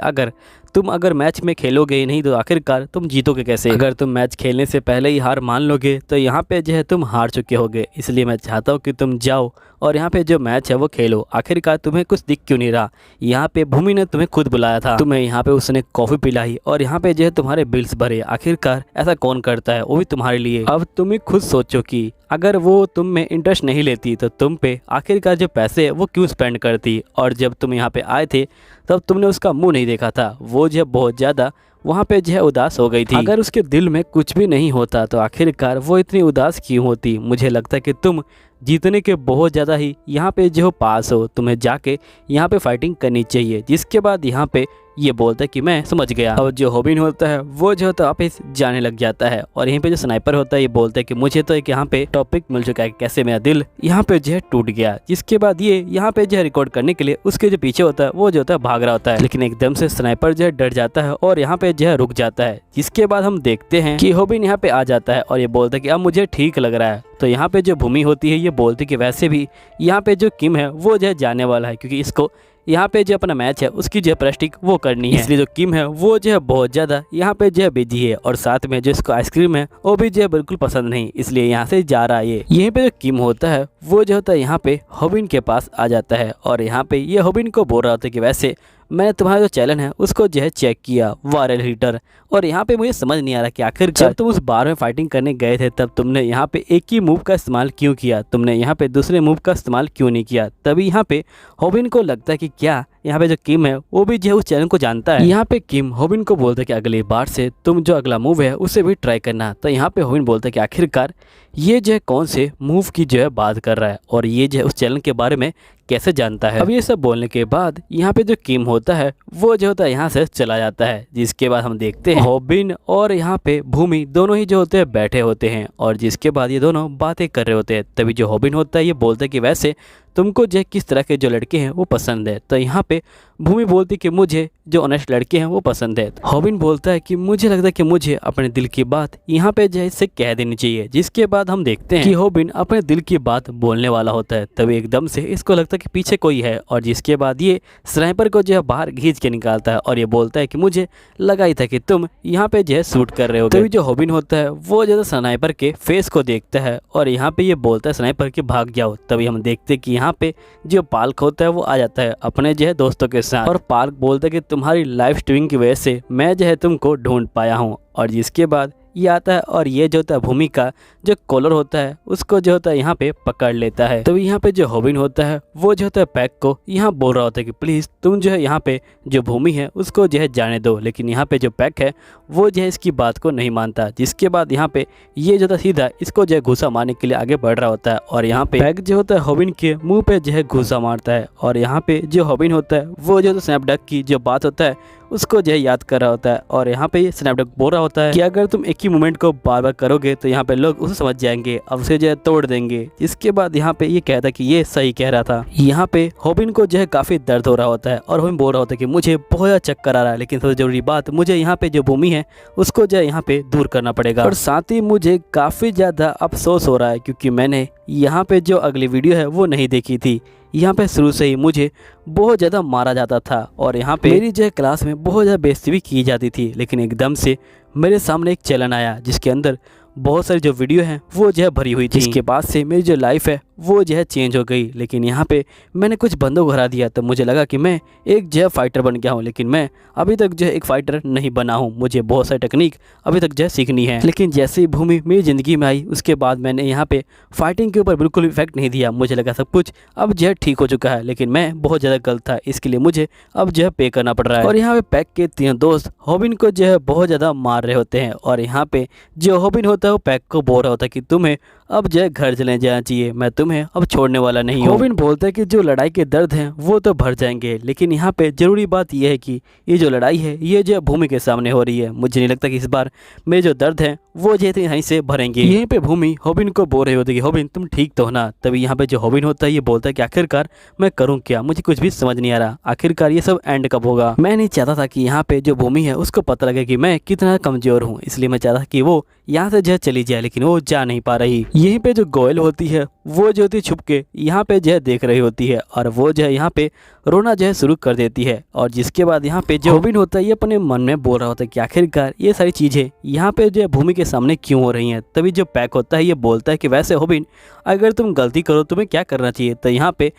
तुम अगर मैच में खेलोगे ही नहीं तो आखिरकार तुम जीतोगे कैसे। अगर तुम मैच खेलने से पहले ही हार मान लोगे तो यहाँ पे जो है तुम हार चुके होगे, इसलिए मैं चाहता हूँ कि तुम जाओ और यहाँ पे जो मैच है वो खेलो। आखिरकार तुम्हें कुछ दिख क्यों नहीं रहा। यहाँ पे भूमि ने तुम्हें खुद बुलाया था, तुम्हें यहाँ पे उसने कॉफ़ी पिलाई और यहाँ पे जो है तुम्हारे बिल्स भरे। आखिरकार ऐसा कौन करता है, वो भी तुम्हारे लिए। अब तुम ही खुद सोचो कि अगर वो तुम में इंटरेस्ट नहीं लेती तो तुम पे आखिरकार जो पैसे वो क्यों स्पेंड करती। और जब तुम यहाँ पे आए थे तब तुमने उसका मुंह नहीं देखा था, वो जो बहुत ज़्यादा वहाँ पे जो है उदास हो गई थी। अगर उसके दिल में कुछ भी नहीं होता तो आखिरकार वो इतनी उदास क्यों होती। मुझे लगता है कि तुम जीतने के बहुत ज़्यादा ही यहाँ पे जो पास हो, तुम्हें जाके यहाँ पे फाइटिंग करनी चाहिए। जिसके बाद यहाँ पे ये बोलता है कि मैं समझ गया। और जो होबिन होता है वो जो होता है वापस जाने लग जाता है और यहीं पे जो स्नाइपर होता है ये बोलता है कि मुझे तो एक यहाँ पे टॉपिक मिल चुका है कैसे मेरा दिल यहाँ पे जो है टूट गया। जिसके बाद ये यहाँ पे जो है रिकॉर्ड करने के लिए उसके जो पीछे होता है वो जो होता है भाग रहा होता है, लेकिन एकदम से स्नाइपर जो है डर जाता है और यहाँ पे जो है रुक जाता है। जिसके बाद हम देखते हैं कि होबिन यहाँ पे आ जाता है और ये बोलता है कि अब मुझे ठीक लग रहा है। तो यहाँ पे जो भूमि होती है ये बोलती है कि वैसे भी यहाँ पे जो किम है वो जो है जाने वाला है क्योंकि इसको यहाँ पे जो अपना मैच है उसकी जो प्रैक्टिस वो करनी है, इसलिए जो किम है वो जो है बहुत ज़्यादा यहाँ पे जो है बिजी है और साथ में जो इसको आइसक्रीम है वो भी जो है बिल्कुल पसंद नहीं, इसलिए यहाँ से जा रहा है ये। यहीं पे जो किम होता है वो जो होता है यहाँ पे होबिन के पास आ जाता है और यहाँ पे ये होबिन को बोल रहा होता है कि वैसे मैंने तुम्हारा जो चैनल है उसको जो है चेक किया, वायरल हीटर। और यहाँ पे मुझे समझ नहीं आ रहा कि आखिर जब तुम उस बार में फाइटिंग करने गए थे तब तुमने यहाँ पे एक ही मूव का इस्तेमाल क्यों किया, तुमने यहाँ पे दूसरे मूव का इस्तेमाल क्यों नहीं किया। तभी यहाँ पे होबिन को लगता है कि क्या यहाँ पे जो किम है वो भी जो है उस चैनल को जानता है। यहाँ पे किम होबिन को बोलता है कि अगली बार से तुम जो अगला मूव है उसे भी ट्राई करना। तो यहाँ पे होबिन बोलता है कि आखिरकार ये जो है कौन से मूव की जो है बात कर रहा है और ये जो है उस चैनल के बारे में कैसे जानता है। अब ये सब बोलने के बाद यहाँ पे जो किम होता है वो जो होता है यहाँ से चला जाता है। जिसके बाद हम देखते हैं हॉबिन और यहाँ पे भूमि दोनों ही जो होते हैं बैठे होते हैं और जिसके बाद ये दोनों बातें कर रहे होते हैं। तभी जो हॉबिन होता है ये बोलता है कि वैसे तुमको जो किस तरह के जो लड़के हैं वो पसंद है। तो यहाँ पे भूमि बोलती कि मुझे जो ऑनेस्ट लड़के हैं वो पसंद है। हॉबिन बोलता है कि मुझे लगता है कि मुझे अपने दिल की बात यहाँ पे जो है इससे कह देनी चाहिए। जिसके बाद हम देखते हैं कि हॉबिन अपने दिल की बात बोलने वाला होता है। तभी एकदम से इसको लगता है कि पीछे कोई है और जिसके बाद ये स्नाइपर को जो है बाहर खींच के निकालता है और ये बोलता है कि मुझे लगा ही था कि तुम यहाँ पे जो है शूट कर रहे हो। तभी जो हॉबिन होता है वो जो स्नाइपर के फेस को देखता है और यहाँ पे ये बोलता है स्नाइपर कि भाग जाओ। तभी हम देखते हैं कि यहाँ पे जो पार्क होता है वो आ जाता है अपने जो है दोस्तों के साथ और पार्क बोलता है कि तुम्हारी लाइव स्ट्रीमिंग की वजह से मैं जो है तुमको ढूंढ पाया हूँ। और जिसके बाद ये आता है और ये जो होता है भूमि का जो कॉलर होता है उसको जो होता है यहाँ पे पकड़ लेता है। तो यहाँ पे जो हॉबिन होता है वो जो होता है पैक को यहाँ बोल रहा होता है कि प्लीज़ तुम जो है यहाँ पे जो भूमि है उसको जो है जाने दो। लेकिन यहाँ पे जो पैक है वो जो है इसकी बात को नहीं मानता। जिसके बाद यहाँ पे ये जो होता है सीधा इसको जो है घूसा मारने के लिए आगे बढ़ रहा होता है और यहाँ पे पैक जो होता है हॉबिन के मुँह पे जो है घूसा मारता है। और यहाँ पे जो हॉबिन होता है वो जो स्नैपडैग की जो बात होता है उसको जो है याद कर रहा होता है और यहाँ पे स्नैपडैग बोल रहा होता है कि अगर तुम एक ही मोमेंट को बार बार करोगे तो यहाँ पे लोग उसे समझ जाएंगे और उसे जो है तोड़ देंगे। इसके बाद यहाँ पे ये कहता है कि ये सही कह रहा था। यहाँ पे हॉबिन को जो है काफी दर्द हो रहा होता है और हॉबिन बोल रहा होता है कि मुझे बहुत ज़्यादा चक्कर आ रहा है, लेकिन सबसे जरूरी बात मुझे यहाँ पे जो भूमि है उसको जो है यहाँ पे दूर करना पड़ेगा। और साथ ही मुझे काफी ज्यादा अफसोस हो रहा है क्योंकि मैंने यहाँ पे जो अगली वीडियो है वो नहीं देखी थी। यहाँ पे शुरू से ही मुझे बहुत ज़्यादा मारा जाता था और यहाँ पे मेरी जो है क्लास में बहुत ज़्यादा बेइज्जती भी की जाती थी। लेकिन एकदम से मेरे सामने एक चैनल आया जिसके अंदर बहुत सारी जो वीडियो हैं वो जो है भरी हुई थी। इसके बाद से मेरी जो लाइफ है वो जो है चेंज हो गई। लेकिन यहाँ पे मैंने कुछ बंदों को हरा दिया तो मुझे लगा कि मैं एक जो है फाइटर बन गया हूँ, लेकिन मैं अभी तक जो है एक फाइटर नहीं बना हूँ। मुझे बहुत सारी टेक्निक अभी तक जो है सीखनी है। लेकिन जैसे ही भूमि मेरी ज़िंदगी में आई उसके बाद मैंने यहाँ पे फाइटिंग के ऊपर बिल्कुल इफेक्ट नहीं दिया। मुझे लगा सब कुछ अब जो है ठीक हो चुका है, लेकिन मैं बहुत ज़्यादा गलत था, इसके लिए मुझे अब जो है पे करना पड़ रहा है। और यहाँ पे पैक के तीनों दोस्त हॉबिन को जो है बहुत ज़्यादा मार रहे होते हैं और यहाँ पे जो हॉबिन होता है वो पैक को बोल रहा होता है कि तुम्हें अब जो है घर चले जाना चाहिए, मैं तुम्हें अब छोड़ने वाला नहीं हूँ। हॉबिन बोलता है कि जो लड़ाई के दर्द हैं वो तो भर जाएंगे, लेकिन यहाँ पे जरूरी बात यह है कि ये जो लड़ाई है ये जो भूमि के सामने हो रही है। मुझे नहीं लगता कि इस बार मेरे जो दर्द हैं वो जो है यहीं से भरेंगे। यहीं पे भूमि हॉबिन को बोल रही होती है कि हॉबिन तुम ठीक तो हो ना। तभी यहाँ पे जो हॉबिन होता है ये बोलता है कि आखिरकार मैं करूँ क्या, मुझे कुछ भी समझ नहीं आ रहा, आखिरकार ये सब एंड कब होगा। मैं नहीं चाहता था कि यहाँ पे जो भूमि है उसको पता लगे कि मैं कितना कमजोर हूँ, इसलिए मैं चाहता था कि वो यहाँ से जो है चली जाए, लेकिन वो जा नहीं पा रही। यहीं पे जो गोयल होती है वो जो होती है छुप के यहाँ पे जो है देख रही होती है और वो जो है यहाँ पे रोना जो है शुरू कर देती है। और जिसके बाद यहाँ पे जो हॉबिन होता है ये अपने मन में बोल रहा होता है कि आखिरकार ये सारी चीज़ें यहाँ पे जो है भूमि के सामने क्यों हो रही हैं। तभी जो पैक होता है ये बोलता है कि वैसे हॉबिन अगर तुम गलती करो तुम्हें क्या करना चाहिए। तो यहाँ पे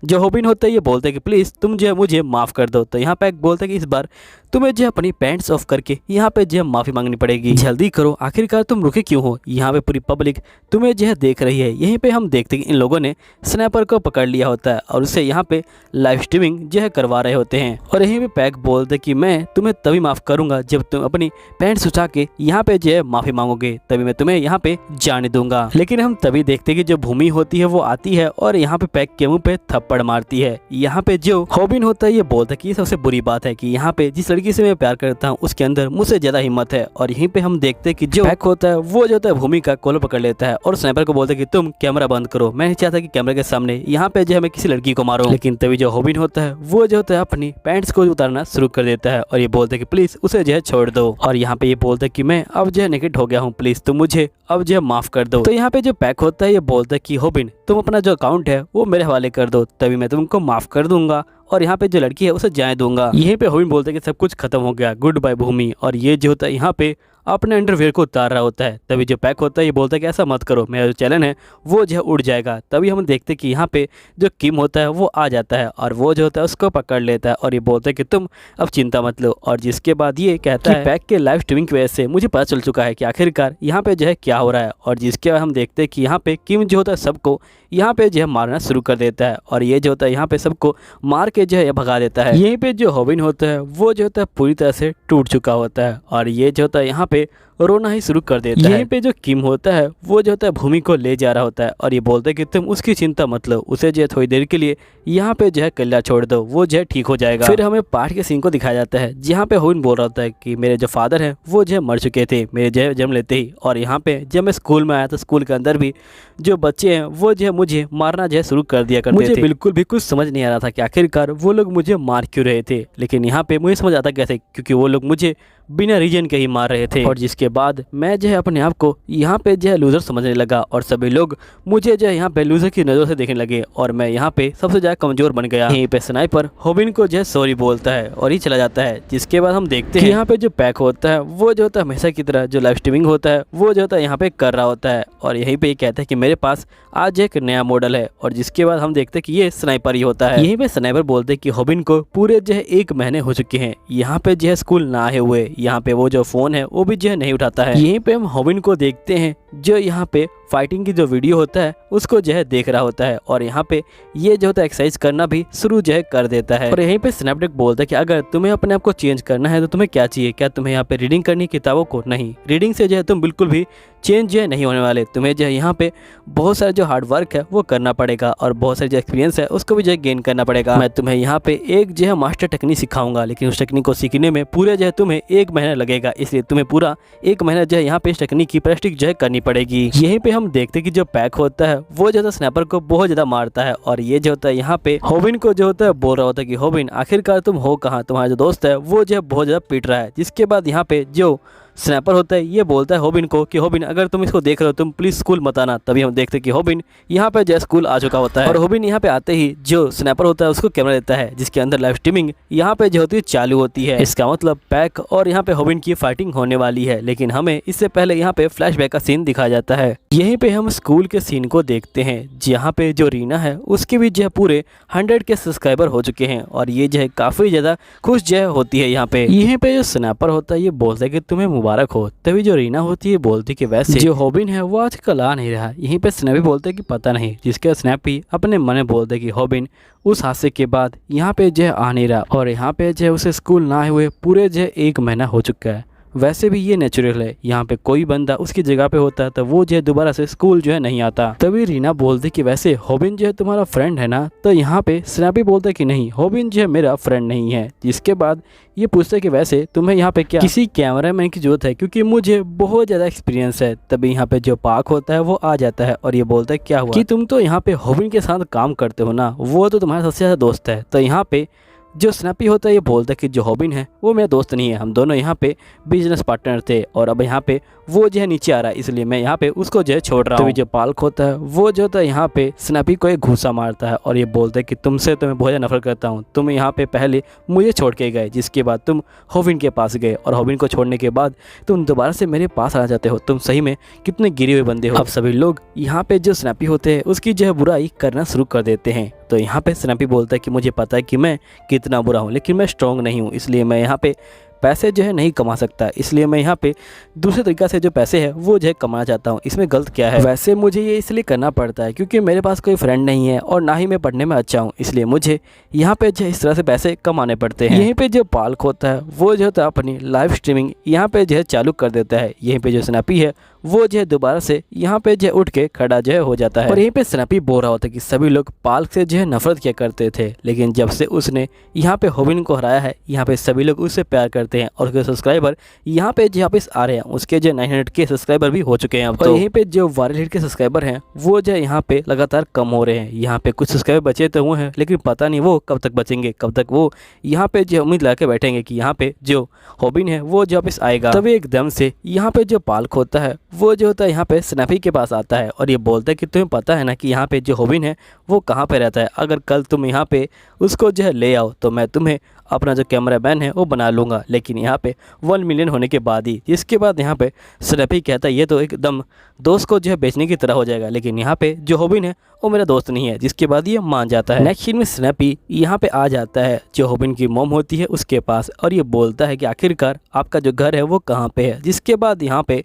जो हॉबिन होता है ये बोलता है कि प्लीज़ तुम जो है मुझे माफ़ कर दो। तो यहाँ पे एक बोलता है कि इस बार तुम्हें जो है अपनी पैंट्स ऑफ करके यहाँ पे जो है माफ़ी मांगनी पड़ेगी, जल्दी करो, आखिरकार तुम रुके क्यों हो। यहाँ पे पूरी पब्लिक तुम्हें जो है देख रही है। यहीं पे हम देखते हैं कि इन लोगों ने स्नैपर को पकड़ लिया होता है और उसे यहाँ पे लाइव स्ट्रीमिंग जो है करवा रहे होते हैं। और यहीं पे पैक बोलते कि मैं तुम्हें तभी माफ़ करूँगा जब तुम अपनी पैंट्स उठा के यहाँ पे जो है माफ़ी मांगोगे, तभी मैं तुम्हें यहाँ पे जाने दूंगा। लेकिन हम तभी देखते कि जो भूमि होती है वो आती है और यहाँ पे पैक के मुँह पे थप्पड़ मारती है। यहाँ पे जो हॉबिन होता है ये बोलता है कि ये सबसे बुरी बात है कि यहाँ पे जिस लड़की से मैं प्यार करता हूँ उसके अंदर मुझसे ज्यादा हिम्मत है। और यहीं पे हम देखते हैं कि जो पैक होता है वो जो होता है भूमि का कॉलर पकड़ लेता है और स्नाइपर को बोलता है कि तुम कैमरा बंद करो, मैं नहीं चाहता कि कैमरे के सामने यहाँ पे जो है मैं किसी लड़की को मारूं। लेकिन तभी जो हॉबिन होता है वो जो होता है अपनी पैंट्स को उतारना शुरू कर देता है और ये बोलता है कि प्लीज उसे जो है छोड़ दो। और यहाँ पे ये बोलता है कि मैं अब जो है नेकेड हो गया हूँ, प्लीज तुम मुझे अब जो है माफ कर दो। तो यहाँ पे जो पैक होता है ये बोलता है कि हॉबिन तुम अपना जो अकाउंट है वो मेरे हवाले कर दो, तभी मैं तुमको माफ कर दूंगा और यहाँ पे जो लड़की है उसे जाने दूंगा। यहीं पे हॉबिन बोलता है कि सब कुछ खत्म हो गया, गुड बाय भूमि। और ये जो होता है यहाँ पे अपने अंडरवेयर को उतार रहा होता है। तभी जो पैक होता है ये बोलता है कि ऐसा मत करो, मेरा जो चैलेंज है वो जो है उड़ जाएगा। तभी हम देखते हैं कि यहाँ पे जो किम होता है वो आ जाता है और वो जो होता है उसको पकड़ लेता है और ये बोलता है कि तुम अब चिंता मत लो। और जिसके बाद ये कहता है पैक के लाइव स्ट्रीमिंग की वजह से मुझे पता चल चुका है कि आखिरकार यहाँ पे जो है क्या हो रहा है। और जिसके बाद हम देखते हैं कि यहाँ पे किम जो होता है सबको यहाँ पे जो है मारना शुरू कर देता है और ये जो होता है यहाँ पे सबको मार के जो है भगा देता है। यहीं पे जो हॉबिन होता है वो जो होता है पूरी तरह से टूट चुका होता है और ये जो होता है यहाँ पे रोना ही शुरू कर देता है। यहीं पे जो किम होता है वो जो होता है भूमि को ले जा रहा होता है और ये बोलता है कि तुम उसकी चिंता मत लो, उसे जो है थोड़ी देर के लिए यहाँ पे जो है कल्ला छोड़ दो, वो जो है ठीक हो जाएगा। फिर हमें पाठ के सीन को दिखाया जाता है जहाँ पे होविन बोल रहा होता है कि मेरे जो फादर है वो जो है मर चुके थे मेरे जो है जन्म लेते ही, और यहाँ पे जब मैं स्कूल में आया तो स्कूल के अंदर भी जो बच्चे हैं वो जो है मुझे मारना जो है शुरू कर दिया करते थे। मुझे बिल्कुल भी कुछ समझ नहीं आ रहा था कि आखिरकार वो लोग मुझे मार क्यों रहे थे, लेकिन यहाँ पे मुझे समझ आता कैसे, क्योंकि वो लोग मुझे बिना रीजन के ही मार रहे थे। और जिसके बाद मैं जो है अपने आप को यहाँ पे जो है लूजर समझने लगा और सभी लोग मुझे जो है यहाँ पे लूजर की नज़र से देखने लगे और मैं यहाँ पे सबसे ज़्यादा कमजोर बन गया। यहीं पे स्नाइपर होविन को जो है सॉरी बोलता है और ही चला जाता है। जिसके बाद हम देखते हैं यहाँ पे जो पैक होता है वो जो होता है हमेशा की तरह जो लाइव स्ट्रीमिंग होता है वो जो होता है यहाँ पे कर रहा होता है और यहीं पे ये कहता है कि मेरे पास आज एक नया मॉडल है। और जिसके बाद हम देखते हैं कि ये स्नाइपर ही होता है। यहीं पे स्नाइपर बोलते हैं कि होविन को पूरे जो है 1 महीने हो चुके हैं यहाँ पे जो है स्कूल ना आए हुए, यहाँ पे वो जो फोन है वो भी जो है नहीं उठाता है। यहीं पे हम होविन को देखते हैं जो यहाँ पे फाइटिंग की जो वीडियो होता है उसको जो है देख रहा होता है और यहाँ पे ये जो होता है एक्सरसाइज करना भी शुरू जो है कर देता है। और यहीं पे स्नैपड्रैगन बोलता है कि अगर तुम्हें अपने आप को चेंज करना है तो तुम्हें क्या चाहिए, क्या तुम्हें यहाँ पे रीडिंग करनी किताबों को? नहीं, रीडिंग से जो है तुम बिल्कुल भी चेंज जो है नहीं होने वाले, तुम्हें जो है यहाँ पे बहुत सारा जो हार्ड वर्क है वो करना पड़ेगा और बहुत सारी जो एक्सपीरियंस है उसको भी जो है गेन करना पड़ेगा। मैं तुम्हें यहाँ पे एक जो है मास्टर टेक्निक सिखाऊंगा, लेकिन उस टेक्निक को सीखने में पूरे जो है तुम्हें 1 महीना लगेगा, इसलिए तुम्हें पूरा 1 महीना जो है यहाँ पे इस टेक्निक की प्रैक्टिस जो है करनी पड़ेगी। यहीं पे हम देखते हैं कि जो पैक होता है वो जो है स्नैपर को बहुत ज्यादा मारता है और ये जो होता है यहाँ पे होविन को जो होता है बोल रहा होता है कि होविन आखिरकार तुम हो कहाँ, तुम्हारा जो दोस्त है वो जो है बहुत ज्यादा पीट रहा है। जिसके बाद यहाँ पे जो स्नैपर होता है ये बोलता है होविन को कि होविन अगर तुम इसको देख रहे हो तुम प्लीज स्कूल मत आना। तभी हम देखते हैं कि होविन यहाँ पे जो स्कूल आ चुका होता है और होविन यहाँ पे आते ही जो स्नैपर होता है उसको कैमरा देता है जिसके अंदर लाइव स्ट्रीमिंग यहाँ पे जो होती है चालू होती है। इसका मतलब पैक और यहाँ पे होविन की फाइटिंग होने वाली है, लेकिन हमें इससे पहले यहाँ पे फ्लैशबैक का सीन दिखाया जाता है। यहीं पे हम स्कूल के सीन को देखते हैं जहाँ पे जो रीना है उसके भी जो है पूरे 100 के सब्सक्राइबर हो चुके हैं और ये जो है काफी ज्यादा खुश जो होती है। यहाँ पे यहीं पे जो स्नैपर होता है ये बोलता है कि तुम्हें मुबारक हो। तभी जो रीना होती है बोलती कि वैसे जो होविन है वो आजकल आ नहीं रहा। यहीं पे स्नैपी बोलते कि पता नहीं, जिसके स्नैपी अपने मन में बोलते कि होविन उस हादसे के बाद यहाँ पे जो आ नहीं रहा और यहाँ पे जो उसे स्कूल ना आए हुए पूरे जो 1 महीना हो चुका है। वैसे भी ये नेचुरल है, यहाँ पे कोई बंदा उसकी जगह पे होता है तो वो जो है दोबारा से स्कूल जो है नहीं आता। तभी रीना बोलती कि वैसे होविन जो है तुम्हारा फ्रेंड है ना? तो यहाँ पे स्नैपी बोलता कि नहीं, होविन जो है मेरा फ्रेंड नहीं है। जिसके बाद ये पूछता है कि वैसे तुम्हें यहाँ पे क्या किसी कैमरामैन की जरूरत है, क्योंकि मुझे बहुत ज़्यादा एक्सपीरियंस है। तभी यहाँ पे जो पार्क होता है वो आ जाता है और ये बोलता है क्या हुआ कि तुम तो यहाँ पे होविन के साथ काम करते हो ना, वो तो तुम्हारा सबसे ज़्यादा दोस्त है। तो यहाँ पे जो स्नैपी होता है ये बोलता है कि जो होविन है वो मेरा दोस्त नहीं है, हम दोनों यहाँ पे बिजनेस पार्टनर थे और अब यहाँ पे वो जो है नीचे आ रहा है इसलिए मैं यहाँ पे उसको जो है छोड़ रहा हूँ। तो जो पाल्क होता है वो जो होता है यहाँ पे स्नैपी को एक घूसा मारता है और ये बोलता है कि तुमसे तो मैं बहुत ज़्यादा नफरत करता हूँ, तुम यहाँ पे पहले मुझे छोड़ के गए, जिसके बाद तुम होविन के पास गए और होविन को छोड़ने के बाद तुम दोबारा से मेरे पास आना चाहते हो, तुम सही में कितने गिरे हुए बंदे हो। अब सभी लोग यहाँ पे जो स्नैपी होते हैं उसकी जो है बुराई करना शुरू कर देते हैं। तो यहाँ पे स्नैपी बोलता है कि मुझे पता है कि मैं कितना बुरा हूँ, लेकिन मैं स्ट्रॉन्ग नहीं हूँ, इसलिए मैं यहाँ पे पैसे जो है नहीं कमा सकता, इसलिए मैं यहाँ पे दूसरे तरीक़ा से जो पैसे है वो जो है कमाना चाहता हूँ। इसमें गलत क्या है? वैसे मुझे ये इसलिए करना पड़ता है क्योंकि मेरे पास कोई फ्रेंड नहीं है और ना ही मैं पढ़ने में अच्छा हूँ, इसलिए मुझे यहाँ पे जो इस तरह से पैसे कमाने पड़ते हैं। यहीं पे जो पाल्क होता है वो जो है अपनी लाइव स्ट्रीमिंग यहाँ पे जो है चालू कर देता है। यहीं पे जो स्नैपी है वो जो है दोबारा से यहाँ पे जो उठ के खड़ा जो है हो जाता है और यहीं पे स्नैपी बोल रहा होता है कि सभी लोग पाल्क से जो है नफरत किया करते थे, लेकिन जब से उसने यहाँ पे होविन को हराया है यहाँ पे सभी लोग उससे प्यार करते हैं और उसके सब्सक्राइबर यहाँ पे जो वापस आ रहे हैं। उसके जो 900 के सब्सक्राइबर भी हो चुके हैं अब। तो यहीं पे जो वायरल हिट के सब्सक्राइबर हैं वो जो यहाँ पे लगातार कम हो रहे हैं। यहाँ पे कुछ सब्सक्राइबर बचे तो हुए हैं, लेकिन पता नहीं वो कब तक बचेंगे, कब तक वो यहाँ पे जो उम्मीद लगा के बैठेंगे कि यहाँ पे जो होविन है वो जो वापस आएगा। तभी एकदम से यहाँ पे जो पाल्क होता है वो जो होता है यहाँ पे स्नैपी के पास आता है और ये बोलता है कि तुम्हें पता है ना कि यहाँ पे जो होविन है वो कहाँ पे रहता है, अगर कल तुम यहाँ पे उसको जो है ले आओ तो मैं तुम्हें अपना जो कैमरामैन है वो बना लूँगा, लेकिन यहाँ पे 1 मिलियन होने के बाद ही। इसके बाद यहाँ पे स्नैपी कहता है ये तो एकदम दोस्त को जो है बेचने की तरह हो जाएगा, लेकिन यहाँ पे जो होविन है वो मेरा दोस्त नहीं है, जिसके बाद ये मान जाता है। नेक्स्ट सीन में स्नैपी यहाँ पे आ जाता है जो होविन की मॉम होती है उसके पास और ये बोलता है कि आखिरकार आपका जो घर है वो कहाँ पे है। जिसके बाद यहाँ पे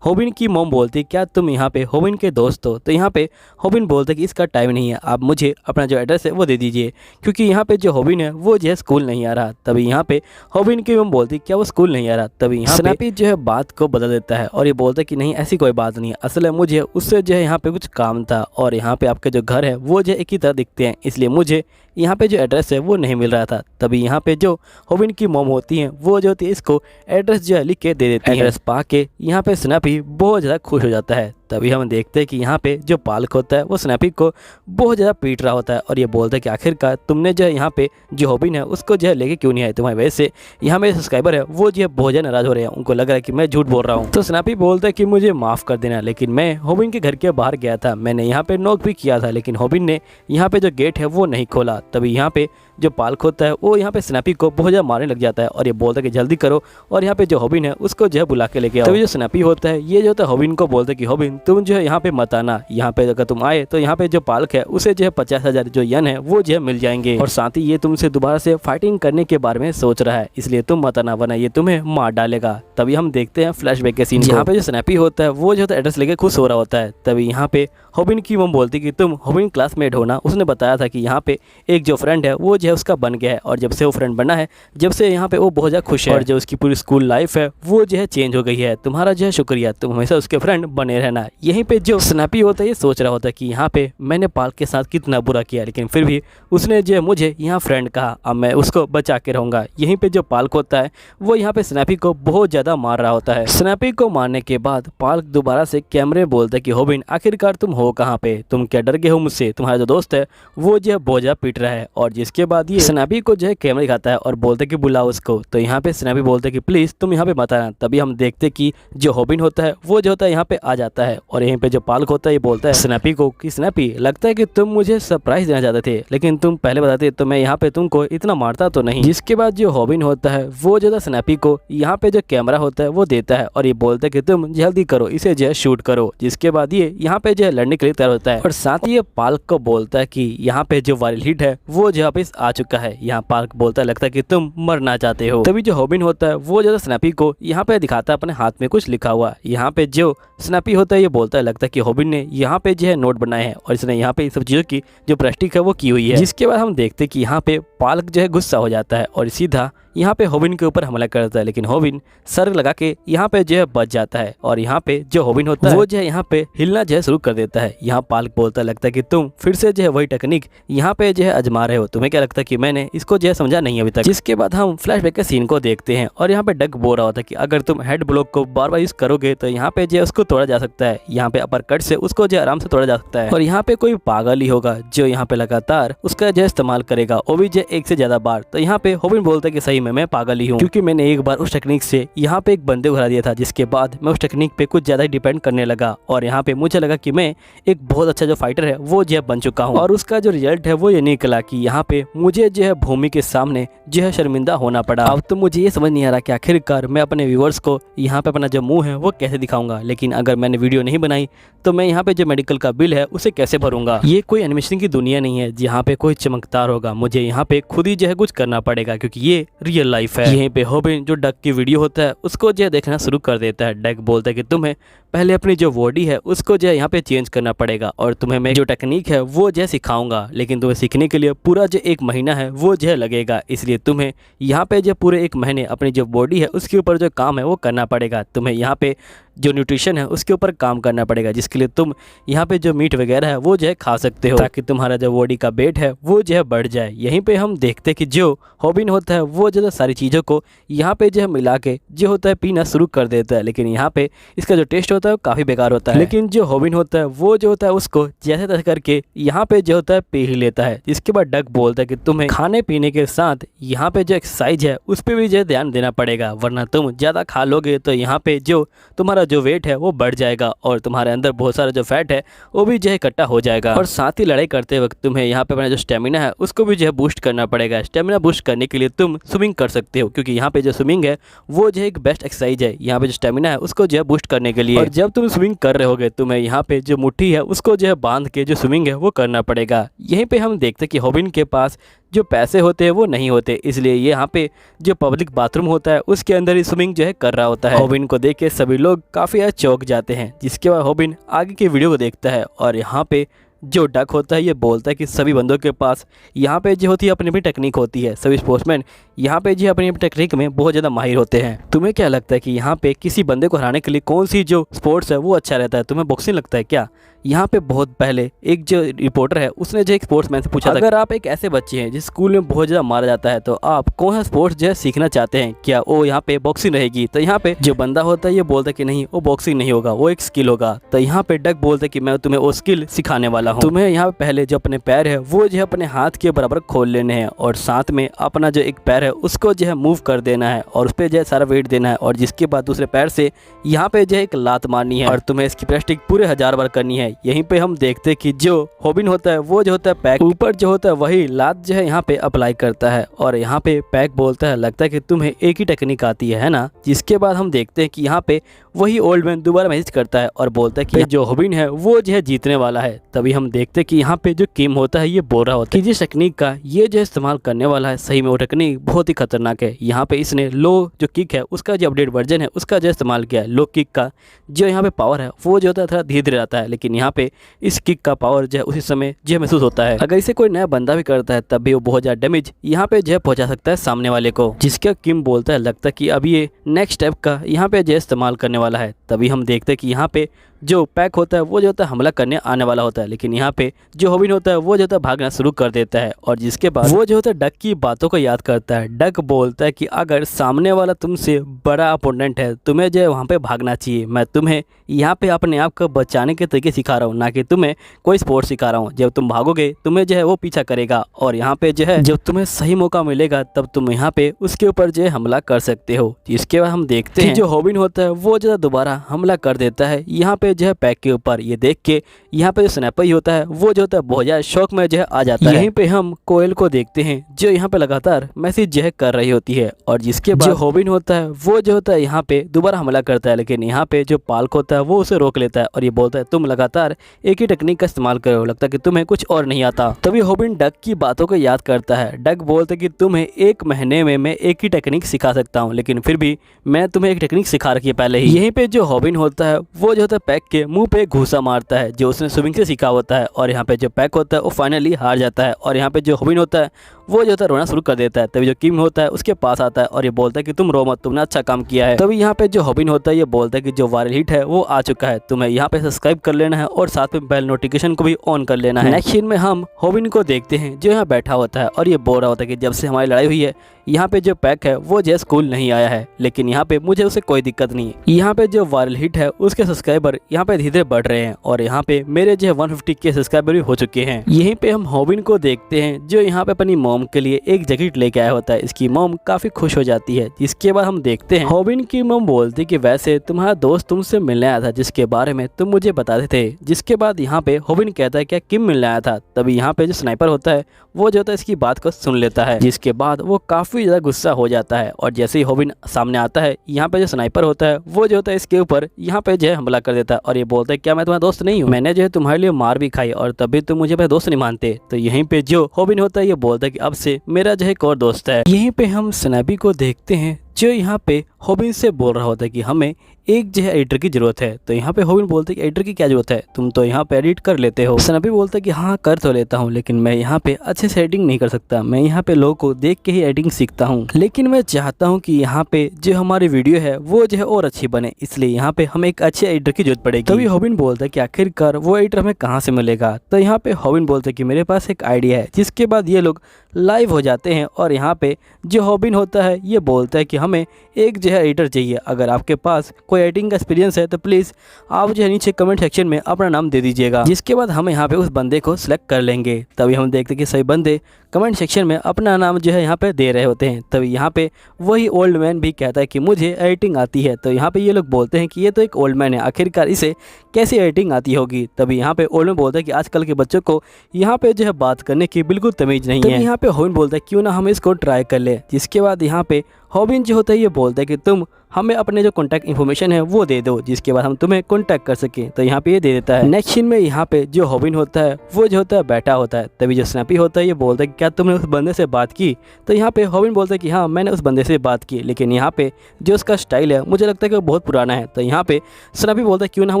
होबिन की मॉम बोलती क्या तुम यहाँ पे होबिन के दोस्त हो? तो यहाँ पे होबिन बोलते कि इसका टाइम नहीं है, आप मुझे अपना जो एड्रेस है वो दे दीजिए, क्योंकि यहाँ पे जो होबिन है वो जो है स्कूल नहीं आ रहा। तभी यहाँ पे होबिन की मॉम बोलती क्या वो स्कूल नहीं आ रहा? तभी यहाँ स्नैपी जो है बात को बदल देता है और ये बोलता है कि नहीं ऐसी कोई बात नहीं है, असल में मुझे उससे जो है यहाँ पे कुछ काम था और यहाँ पे आपके जो घर है वो जो एक ही तरह दिखते हैं, इसलिए मुझे यहाँ पे जो एड्रेस है वो नहीं मिल रहा था। तभी यहाँ पे जो होबिन की मॉम होती हैं वो जो होती है इसको एड्रेस जो है लिख के दे देती है। एड्रेस पा के यहाँ पे स्नैपी बहुत ज़्यादा खुश हो जाता है। तभी हम देखते हैं कि यहाँ पे जो पालक होता है वो स्नैपी को बहुत ज़्यादा पीट रहा होता है और ये बोलता है कि आखिरकार तुमने जो है यहाँ पे जो होबिन है उसको जो है लेके क्यों नहीं आए? तुम्हारी वजह से यहाँ मेरे सब्सक्राइबर है वो जो है बहुत ज़्यादा नाराज़ हो रहे हैं, उनको लग रहा है कि मैं झूठ बोल रहा हूँ। तो स्नैपी बोलता है कि मुझे माफ़ कर देना, लेकिन मैं होबिन के घर के बाहर गया था, मैंने यहाँ पे नॉक भी किया था, लेकिन होबिन ने यहाँ पे जो गेट है वो नहीं खोला। तभी यहाँ पे जो पालक होता है वो यहाँ पे स्नैपी को बहुत ज़्यादा मारने लग जाता है और ये बोलता है कि जल्दी करो और यहाँ पे जो होबिन है उसको जो है बुला के लेके आओ। तभी जो स्नैपी होता है ये जो होता है होबिन को बोलता है कि होबिन तुम जो है यहाँ पे मत आना, यहाँ पे अगर तुम आए तो यहाँ पे जो पालक है उसे जो है 50,000 जो यन है वो जो है मिल जाएंगे और साथ ही ये तुमसे दोबारा से फाइटिंग करने के बारे में सोच रहा है, इसलिए तुम मत आना वरना ये तुम्हें मार डालेगा। तभी हम देखते हैं फ्लैशबैक के सीन, यहाँ पे जो स्नैपी होता है वो जो है एड्रेस लेके खुश हो रहा होता है। तभी यहाँ पे होबिन की मम बोलती कि तुम होबिन क्लासमेट हो ना, उसने बताया था कि यहाँ पे एक जो फ्रेंड है वो जो है उसका बन गया है और जब से वो फ्रेंड बना है जब से यहाँ पे वो बहुत ज़्यादा खुश है और जो उसकी पूरी स्कूल लाइफ है वो जो है चेंज हो गई है। तुम्हारा जो है शुक्रिया, तुम हमेशा उसके फ्रेंड बने रहना। यहीं पे जो स्नैपी होता है ये सोच रहा होता है कि यहाँ पे मैंने पालक के साथ कितना बुरा किया, लेकिन फिर भी उसने जो है मुझे यहाँ फ्रेंड कहा, अब मैं उसको बचा के रहूँगा। यहीं पे जो पालक होता है वो यहाँ पे स्नैपी को बहुत ज़्यादा मार रहा होता है। स्नैपी को मारने के बाद पालक दोबारा से कैमरे बोलता है कि होबिन आखिरकार तुम हो कहाँ पे, तुम क्या डर गए हो मुझसे? तुम्हारा जो दोस्त है वो जो है बहुत ज़्यादा पीट रहा है और जिसके बाद ये स्नैपी को जो है कैमरा दिखाता है और बोलते कि बुलाओ उसको। तो यहाँ पे स्नैपी बोलते कि प्लीज़ तुम यहाँ पे मत आना। तभी हम देखते कि जो होबिन होता है वो जो होता है यहाँ पे आ जाता है और यहीं पे जो पालक होता है ये बोलता है स्नैपी को कि स्नैपी लगता है कि तुम मुझे सरप्राइज देना चाहते थे, लेकिन तुम पहले बताते तो मैं यहाँ पे तुमको इतना मारता तो नहीं। जिसके बाद जो होबिन होता है वो जो स्नैपी को यहाँ पे जो कैमरा होता है वो देता है और ये बोलता है कि तुम जल्दी करो, इसे जो है शूट करो। जिसके बाद ये यहाँ पे जो है लड़ने के लिए तैयार होता है और साथ ही ये पालक को बोलता है कि यहाँ पे जो वायरल हिट है वो जो वापस आ चुका है। यहाँ पालक बोलता है लगता है कि तुम मरना चाहते हो। तभी जो होबिन होता है वो जो स्नैपी को यहाँ पे दिखाता है अपने हाथ में कुछ लिखा हुआ। यहाँ पे जो स्नैपी होता है ये बोलता है लगता है कि होबिन ने यहाँ पे जो है नोट बनाए हैं और इसने यहाँ पे सब चीज़ों की जो प्रैक्टिस है वो की हुई है। जिसके बाद हम देखते हैं कि यहाँ पे पालक जो है गुस्सा हो जाता है और सीधा यहाँ पे होबिन के ऊपर हमला करता है, लेकिन होबिन सर लगा के यहाँ पे जो है बच जाता है और यहाँ पे जो होबिन होता है वो जो है यहाँ पे हिलना जो है शुरू कर देता है। यहाँ पालक बोलता है लगता है कि तुम फिर से जो है वही टेक्निक यहाँ पे जो है आजमा रहे हो, तुम्हें क्या लगता है कि मैंने इसको जो है समझा नहीं अभी तक। जिसके बाद हम फ्लैशबैक के सीन को देखते हैं और यहाँ पे डग बोल रहा होता है कि अगर तुम हेड ब्लॉक को बार बार यूज करोगे तो यहाँ पे जो है उसको तोड़ा जा सकता है, यहाँ पे अपर कट से उसको जो आराम से तोड़ा जा सकता है और यहाँ पे कोई पागल ही होगा जो यहाँ पे लगातार उसका जो इस्तेमाल करेगा वो भी जो एक से ज्यादा बार। तो यहाँ पे होबिन बोलता है कि सही में मैं पागल ही हूँ, क्योंकि मैंने एक बार उस टेक्निक से यहाँ पे एक बंदे को हरा दिया था, जिसके बाद मैं उस टेक्निक पे कुछ ज्यादा डिपेंड करने लगा और यहाँ पे मुझे लगा कि मैं एक बहुत अच्छा जो फाइटर है वो जो है बन चुका हूँ और उसका जो रिजल्ट है वो ये निकला कि यहाँ पे मुझे जो है भूमि के सामने जो है शर्मिंदा होना पड़ा। अब तो मुझे ये समझ नहीं आ रहा कि आखिरकार मैं अपने व्यूअर्स को यहाँ पे अपना जो मुंह है वो कैसे दिखाऊंगा, लेकिन अगर मैंने वीडियो नहीं बनाई तो मैं यहाँ पे जो मेडिकल का बिल है उसे कैसे भरूंगा। ये कोई एनिमेशन की दुनिया नहीं है जहाँ पे कोई चमकदार होगा, मुझे यहाँ पे खुद ही जो है कुछ करना पड़ेगा क्योंकि ये रियल लाइफ है। यहीं पे होबिन जो डक की वीडियो होता है उसको जो है देखना शुरू कर देता है। डक बोलता है कि तुम्हें पहले अपनी जो बॉडी है उसको जो है यहाँ पे चेंज करना पड़ेगा और तुम्हें मैं जो टेक्निक है वो जो है सिखाऊंगा, लेकिन तुम्हें सीखने के लिए पूरा जो 1 महीना है वो जो है लगेगा, इसलिए तुम्हें यहाँ पे जो पूरे 1 महीने अपनी जो बॉडी है उसके ऊपर जो काम है वो करना पड़ेगा। तुम्हें यहाँ पे जो न्यूट्रिशन है उसके ऊपर काम करना पड़ेगा, जिसके लिए तुम यहाँ पे जो मीट वगैरह है वो जो है खा सकते हो ताकि तुम्हारा जो बॉडी का वेट है वो जो है बढ़ जाए। यहीं पे हम देखते हैं कि जो होबिन होता है वो जो सारी चीज़ों को यहाँ पे जो है मिला के जो होता है पीना शुरू कर देता है, लेकिन यहाँ पे इसका जो टेस्ट होता है वो काफ़ी बेकार होता है। लेकिन जो होबिन होता है वो जो होता है उसको जैसे तैसे करके यहाँ पे जो होता है पी ही लेता है। जिसके बाद डक बोलता है कि तुम्हें खाने पीने के साथ यहाँ पे जो एक्सरसाइज है उस पर भी जो है ध्यान देना पड़ेगा, वरना तुम ज़्यादा खा लोगे तो यहाँ पे जो तुम्हारा जो वेट है वो बढ़ जाएगा और तुम्हारे अंदर बहुत सारा जो फैट है वो भी जो है इकट्ठा हो जाएगा। और साथ ही लड़ाई करते वक्त तुम्हें यहाँ पे अपना जो स्टेमिना है उसको भी जो है बूस्ट करना पड़ेगा। स्टेमिना बूस्ट करने के लिए तुम स्विमिंग कर सकते हो, क्योंकि यहाँ पे जो स्विमिंग है वो जो है एक बेस्ट एक्सरसाइज है यहाँ पे जो स्टेमिना है उसको जो है बूस्ट करने के लिए। और जब तुम स्विमिंग कर रहे होगे तुम्हें यहाँ पे जो मुट्ठी है उसको जो है बांध के जो स्विमिंग है वो करना पड़ेगा। यहीं पे हम देखते कि हॉबिन के पास जो पैसे होते हैं वो नहीं होते, इसलिए ये यहाँ पे जो पब्लिक बाथरूम होता है उसके अंदर ही स्विमिंग जो है कर रहा होता है। हॉबिन को देख के सभी लोग काफ़ी ज़्यादा चौंक जाते हैं, जिसके बाद हॉबिन आगे की वीडियो को देखता है और यहाँ पे जो डक होता है ये बोलता है कि सभी बंदों के पास यहाँ पे जो होती है अपनी अपनी टेक्निक होती है। सभी स्पोर्ट्समैन यहाँ पे जो अपनी अपनी टेक्निक में बहुत ज़्यादा माहिर होते हैं। तुम्हें क्या लगता है कि यहाँ पे किसी बंदे को हराने के लिए कौन सी जो स्पोर्ट्स है वो अच्छा रहता है? तुम्हें बॉक्सिंग लगता है क्या? यहाँ पे बहुत पहले एक जो रिपोर्टर है उसने जो एक स्पोर्ट्समैन से पूछा था, अगर आप एक ऐसे बच्चे हैं जिस स्कूल में बहुत ज़्यादा मारा जाता है तो आप कौन सा स्पोर्ट्स जो है सीखना चाहते हैं? क्या वो यहाँ पे बॉक्सिंग रहेगी? तो यहाँ पे जो बंदा होता है ये बोलता है कि नहीं, वो बॉक्सिंग नहीं होगा, वो एक स्किल होगा। तो यहाँ पे डक बोलता है कि मैं तुम्हें वो स्किल सिखाने वाला हूँ। तुम्हें यहाँ पे पहले जो अपने पैर है वो जो है अपने हाथ के बराबर खोल लेने हैं और साथ में अपना जो एक पैर है उसको जो है मूव कर देना है और उस पर जो है सारा वेट देना है और जिसके बाद दूसरे पैर से यहाँ पे जो है एक लात मारनी है और तुम्हें इसकी प्रैक्टिस पूरे 1000 बार करनी है। यहीं पे हम देखते कि जो हॉबिन होता है वो जो होता है पैक ऊपर जो होता है वही लात जो है यहाँ पे अप्लाई करता है और यहाँ पे पैक बोलता है लगता है कि तुम्हें एक ही टेक्निक आती है ना? जिसके बाद हम देखते हैं कि यहाँ पे वही ओल्ड मैन दोबारा मैसेज करता है और बोलता है कि जो हॉबिन है वो जो है जीतने वाला है। तभी हम देखते हैं कि यहाँ पे जो किम होता है ये बोल रहा होता है कि जिस टेक्निक का ये जो इस्तेमाल करने वाला है सही में वो टेक्निक बहुत ही खतरनाक है। यहाँ पे इसने लो जो किक है उसका जो अपडेट वर्जन है उसका जो इस्तेमाल किया है। लो किक का जो यहाँ पे पावर है वो जो होता है थोड़ा धीरे धीरे आता है, लेकिन यहाँ पे इस किक का पावर जो है उसी समय जो महसूस होता है। अगर इसे कोई नया बंदा भी करता है तब भी वो बहुत ज़्यादा डैमेज यहाँ पे जो है पहुँचा सकता है सामने वाले को। जिसका किम बोलता है लगता है कि अब ये नेक्स्ट स्टेप का यहाँ पे जो इस्तेमाल करने वाला है। तभी हम देखते हैं कि यहाँ पे जो पैक होता है वो जो होता है हमला करने आने वाला होता है, लेकिन यहाँ पे जो हॉबिन होता है वो जो होता है भागना शुरू कर देता है और जिसके बाद वो जो होता है डक की बातों को याद करता है। डक बोलता है कि अगर सामने वाला तुमसे बड़ा अपोनेंट है तुम्हें जो है वहाँ पे भागना चाहिए। मैं तुम्हें यहाँ पे अपने आप को बचाने के तरीके सिखा रहा हूँ, ना कि तुम्हें कोई स्पोर्ट सिखा रहा हूँ। जब तुम भागोगे तुम्हें जो है वो पीछा करेगा और यहाँ पे जो है जब तुम्हें सही मौका मिलेगा तब तुम यहाँ पे उसके ऊपर जो है हमला कर सकते हो। इसके बाद हम देखते हैं जो हॉबिन होता है वो जो दोबारा हमला कर देता है यहाँ पे जो है पैक के ऊपर। ये देख के यहाँ पे जो स्नैपर ही होता है वो जो होता है बहुत ज़्यादा शौक में जो है आ जाता है। यहीं पे हम कोयल को देखते हैं जो यहाँ पे लगातार मैसेज जो है कर रही होती है और जिसके बाद जो हॉबिन होता है वो जो होता है यहाँ पे दोबारा हमला करता है, लेकिन यहाँ पे जो पाल्क होता है वो उसे रोक लेता है और ये बोलता है तुम लगातार एक ही टेक्निक का इस्तेमाल करो, लगता है कि तुम्हें कुछ और नहीं आता। तभी हॉबिन डक की बातों को याद करता है। डक बोलता है कि तुम्हें 1 महीने में मैं एक ही टेक्निक सिखा सकता हूँ, लेकिन फिर भी मैं तुम्हें एक टेक्निक सिखा रखी है पहले ही। यहीं पे जो हॉबिन होता है वो जो होता है पैक के मुंह पे घूसा मारता है जो उसने स्विमिंग से सीखा होता है और यहाँ पे जो पैक होता है वो फाइनली हार जाता है और यहाँ पे जो हॉबिन होता है वो जो होता है रोना शुरू कर देता है। तभी जो किम होता है उसके पास आता है और ये बोलता है कि तुम रो मत, तुमने अच्छा काम किया है। तभी यहाँ पे जो हॉबिन होता है ये बोलता है कि जो वायरल हिट है वो आ चुका है, तुम्हें यहाँ पे सब्सक्राइब कर लेना है और साथ में बेल नोटिफिकेशन को भी ऑन कर लेना है। नेक्स्ट सीन में हम हॉबिन को देखते हैं जो यहाँ बैठा होता है और ये बोल रहा होता है कि जब से हमारी लड़ाई हुई है यहाँ पे जो पैक है वो जो स्कूल नहीं आया है, लेकिन यहाँ पे मुझे उसे कोई दिक्कत नहीं है। यहाँ पे जो वायरल हिट है उसके सब्सक्राइबर यहाँ पे धीरे धीरे बढ़ रहे हैं और यहाँ पे मेरे जो 150 के सब्सक्राइबर भी हो चुके हैं। यहीं पे हम हॉबिन को देखते हैं जो यहाँ पे अपनी मॉम के लिए एक जैकेट लेके आया होता है। इसकी मॉम काफी खुश हो जाती है। जिसके बाद हम देखते हैं हॉबिन की मॉम बोलती कि वैसे तुम्हारा दोस्त तुमसे मिलने आया था जिसके बारे में तुम मुझे बताते थे। जिसके बाद यहाँ पे हॉबिन कहता है क्या किम मिलने आया था? तभी यहाँ पे जो स्नाइपर होता है वो जो होता है इसकी बात को सुन लेता है, जिसके बाद वो काफी ज्यादा गुस्सा हो जाता है और जैसे ही हॉबिन सामने आता है यहाँ पे जो स्नाइपर होता है वो जो होता है इसके ऊपर यहाँ पे जो है हमला कर देता है और ये बोलता है क्या मैं तुम्हारा दोस्त नहीं हूँ? मैंने जो है तुम्हारे लिए मार भी खाई और तभी तुम मुझे अपना दोस्त नहीं मानते। तो यहीं पे जो हॉबिन होता है ये बोलता है कि अब से मेरा जो है एक और दोस्त है। यहीं पे हम स्नैपी को देखते हैं जो यहाँ पे हॉबिन से बोल रहा होता है कि हमें एक जो है एडिटर की जरूरत है। तो यहाँ पे हॉबिन बोलते हैं कि एडिटर की क्या जरूरत है, तुम तो यहाँ पे एडिट कर लेते हो। स्नैपी बोलता है कि हाँ कर तो लेता हूँ, लेकिन मैं यहाँ पे अच्छे से एडिटिंग नहीं कर सकता, मैं यहाँ पे लोगों को देख के ही एडिटिंग सीखता हूँ, लेकिन मैं चाहता हूँ कि यहाँ पे जो हमारी वीडियो है वो जो है और अच्छी बने, इसलिए यहाँ पे हमें एक अच्छे एडिटर की जरूरत पड़ेगी। तभी हॉबिन बोलता है कि आखिरकार वो एडिटर हमें कहाँ से मिलेगा? तो यहाँ पे हॉबिन बोलता है कि मेरे पास एक आइडिया है। जिसके बाद ये लोग लाइव हो जाते हैं और यहाँ पे जो हॉबिन होता है ये बोलता है कि हमें एक जो है एडिटर चाहिए। अगर आपके पास कोई एडिटिंग का एक्सपीरियंस है तो प्लीज़ आप जो है नीचे कमेंट सेक्शन में अपना नाम दे दीजिएगा। जिसके बाद हम यहाँ पे उस बंदे को सिलेक्ट कर लेंगे। तभी हम देखते हैं कि सभी बंदे कमेंट सेक्शन में अपना नाम जो है यहाँ पे दे रहे होते हैं। तभी यहाँ पे वही ओल्ड मैन भी कहता है कि मुझे एडिटिंग आती है। तो यहाँ पे ये लोग बोलते हैं कि ये तो एक ओल्ड मैन है, आखिरकार इसे कैसी एडिटिंग आती होगी? तभी यहाँ पे ओल्ड मैन बोलता है कि आजकल के बच्चों को यहाँ पे जो है बात करने की बिल्कुल तमीज नहीं है। यहाँ पे हॉबिन बोलता है क्यों ना हम इसको ट्राई कर ले। जिसके बाद यहाँ पे हॉबिन जो होता है ये बोलता है कि तुम हमें अपने जो कॉन्टैक्ट इन्फॉर्मेशन है वो दे दो, जिसके बाद हम तुम्हें कॉन्टैक्ट कर सकें। तो यहाँ पे ये दे देता है। नेक्स्ट सीन में यहाँ पे जो हॉबिन होता है वो जो होता है बैठा होता है। तभी जो स्नैपी होता है ये बोलता है कि क्या तुमने उस बंदे से बात की। तो यहाँ पे हॉबिन बोलता है कि हाँ मैंने उस बंदे से बात की, लेकिन यहाँ पे जो उसका स्टाइल है मुझे लगता है कि वो बहुत पुराना है। तो यहाँ पे स्नैपी बोलता है क्यों ना हम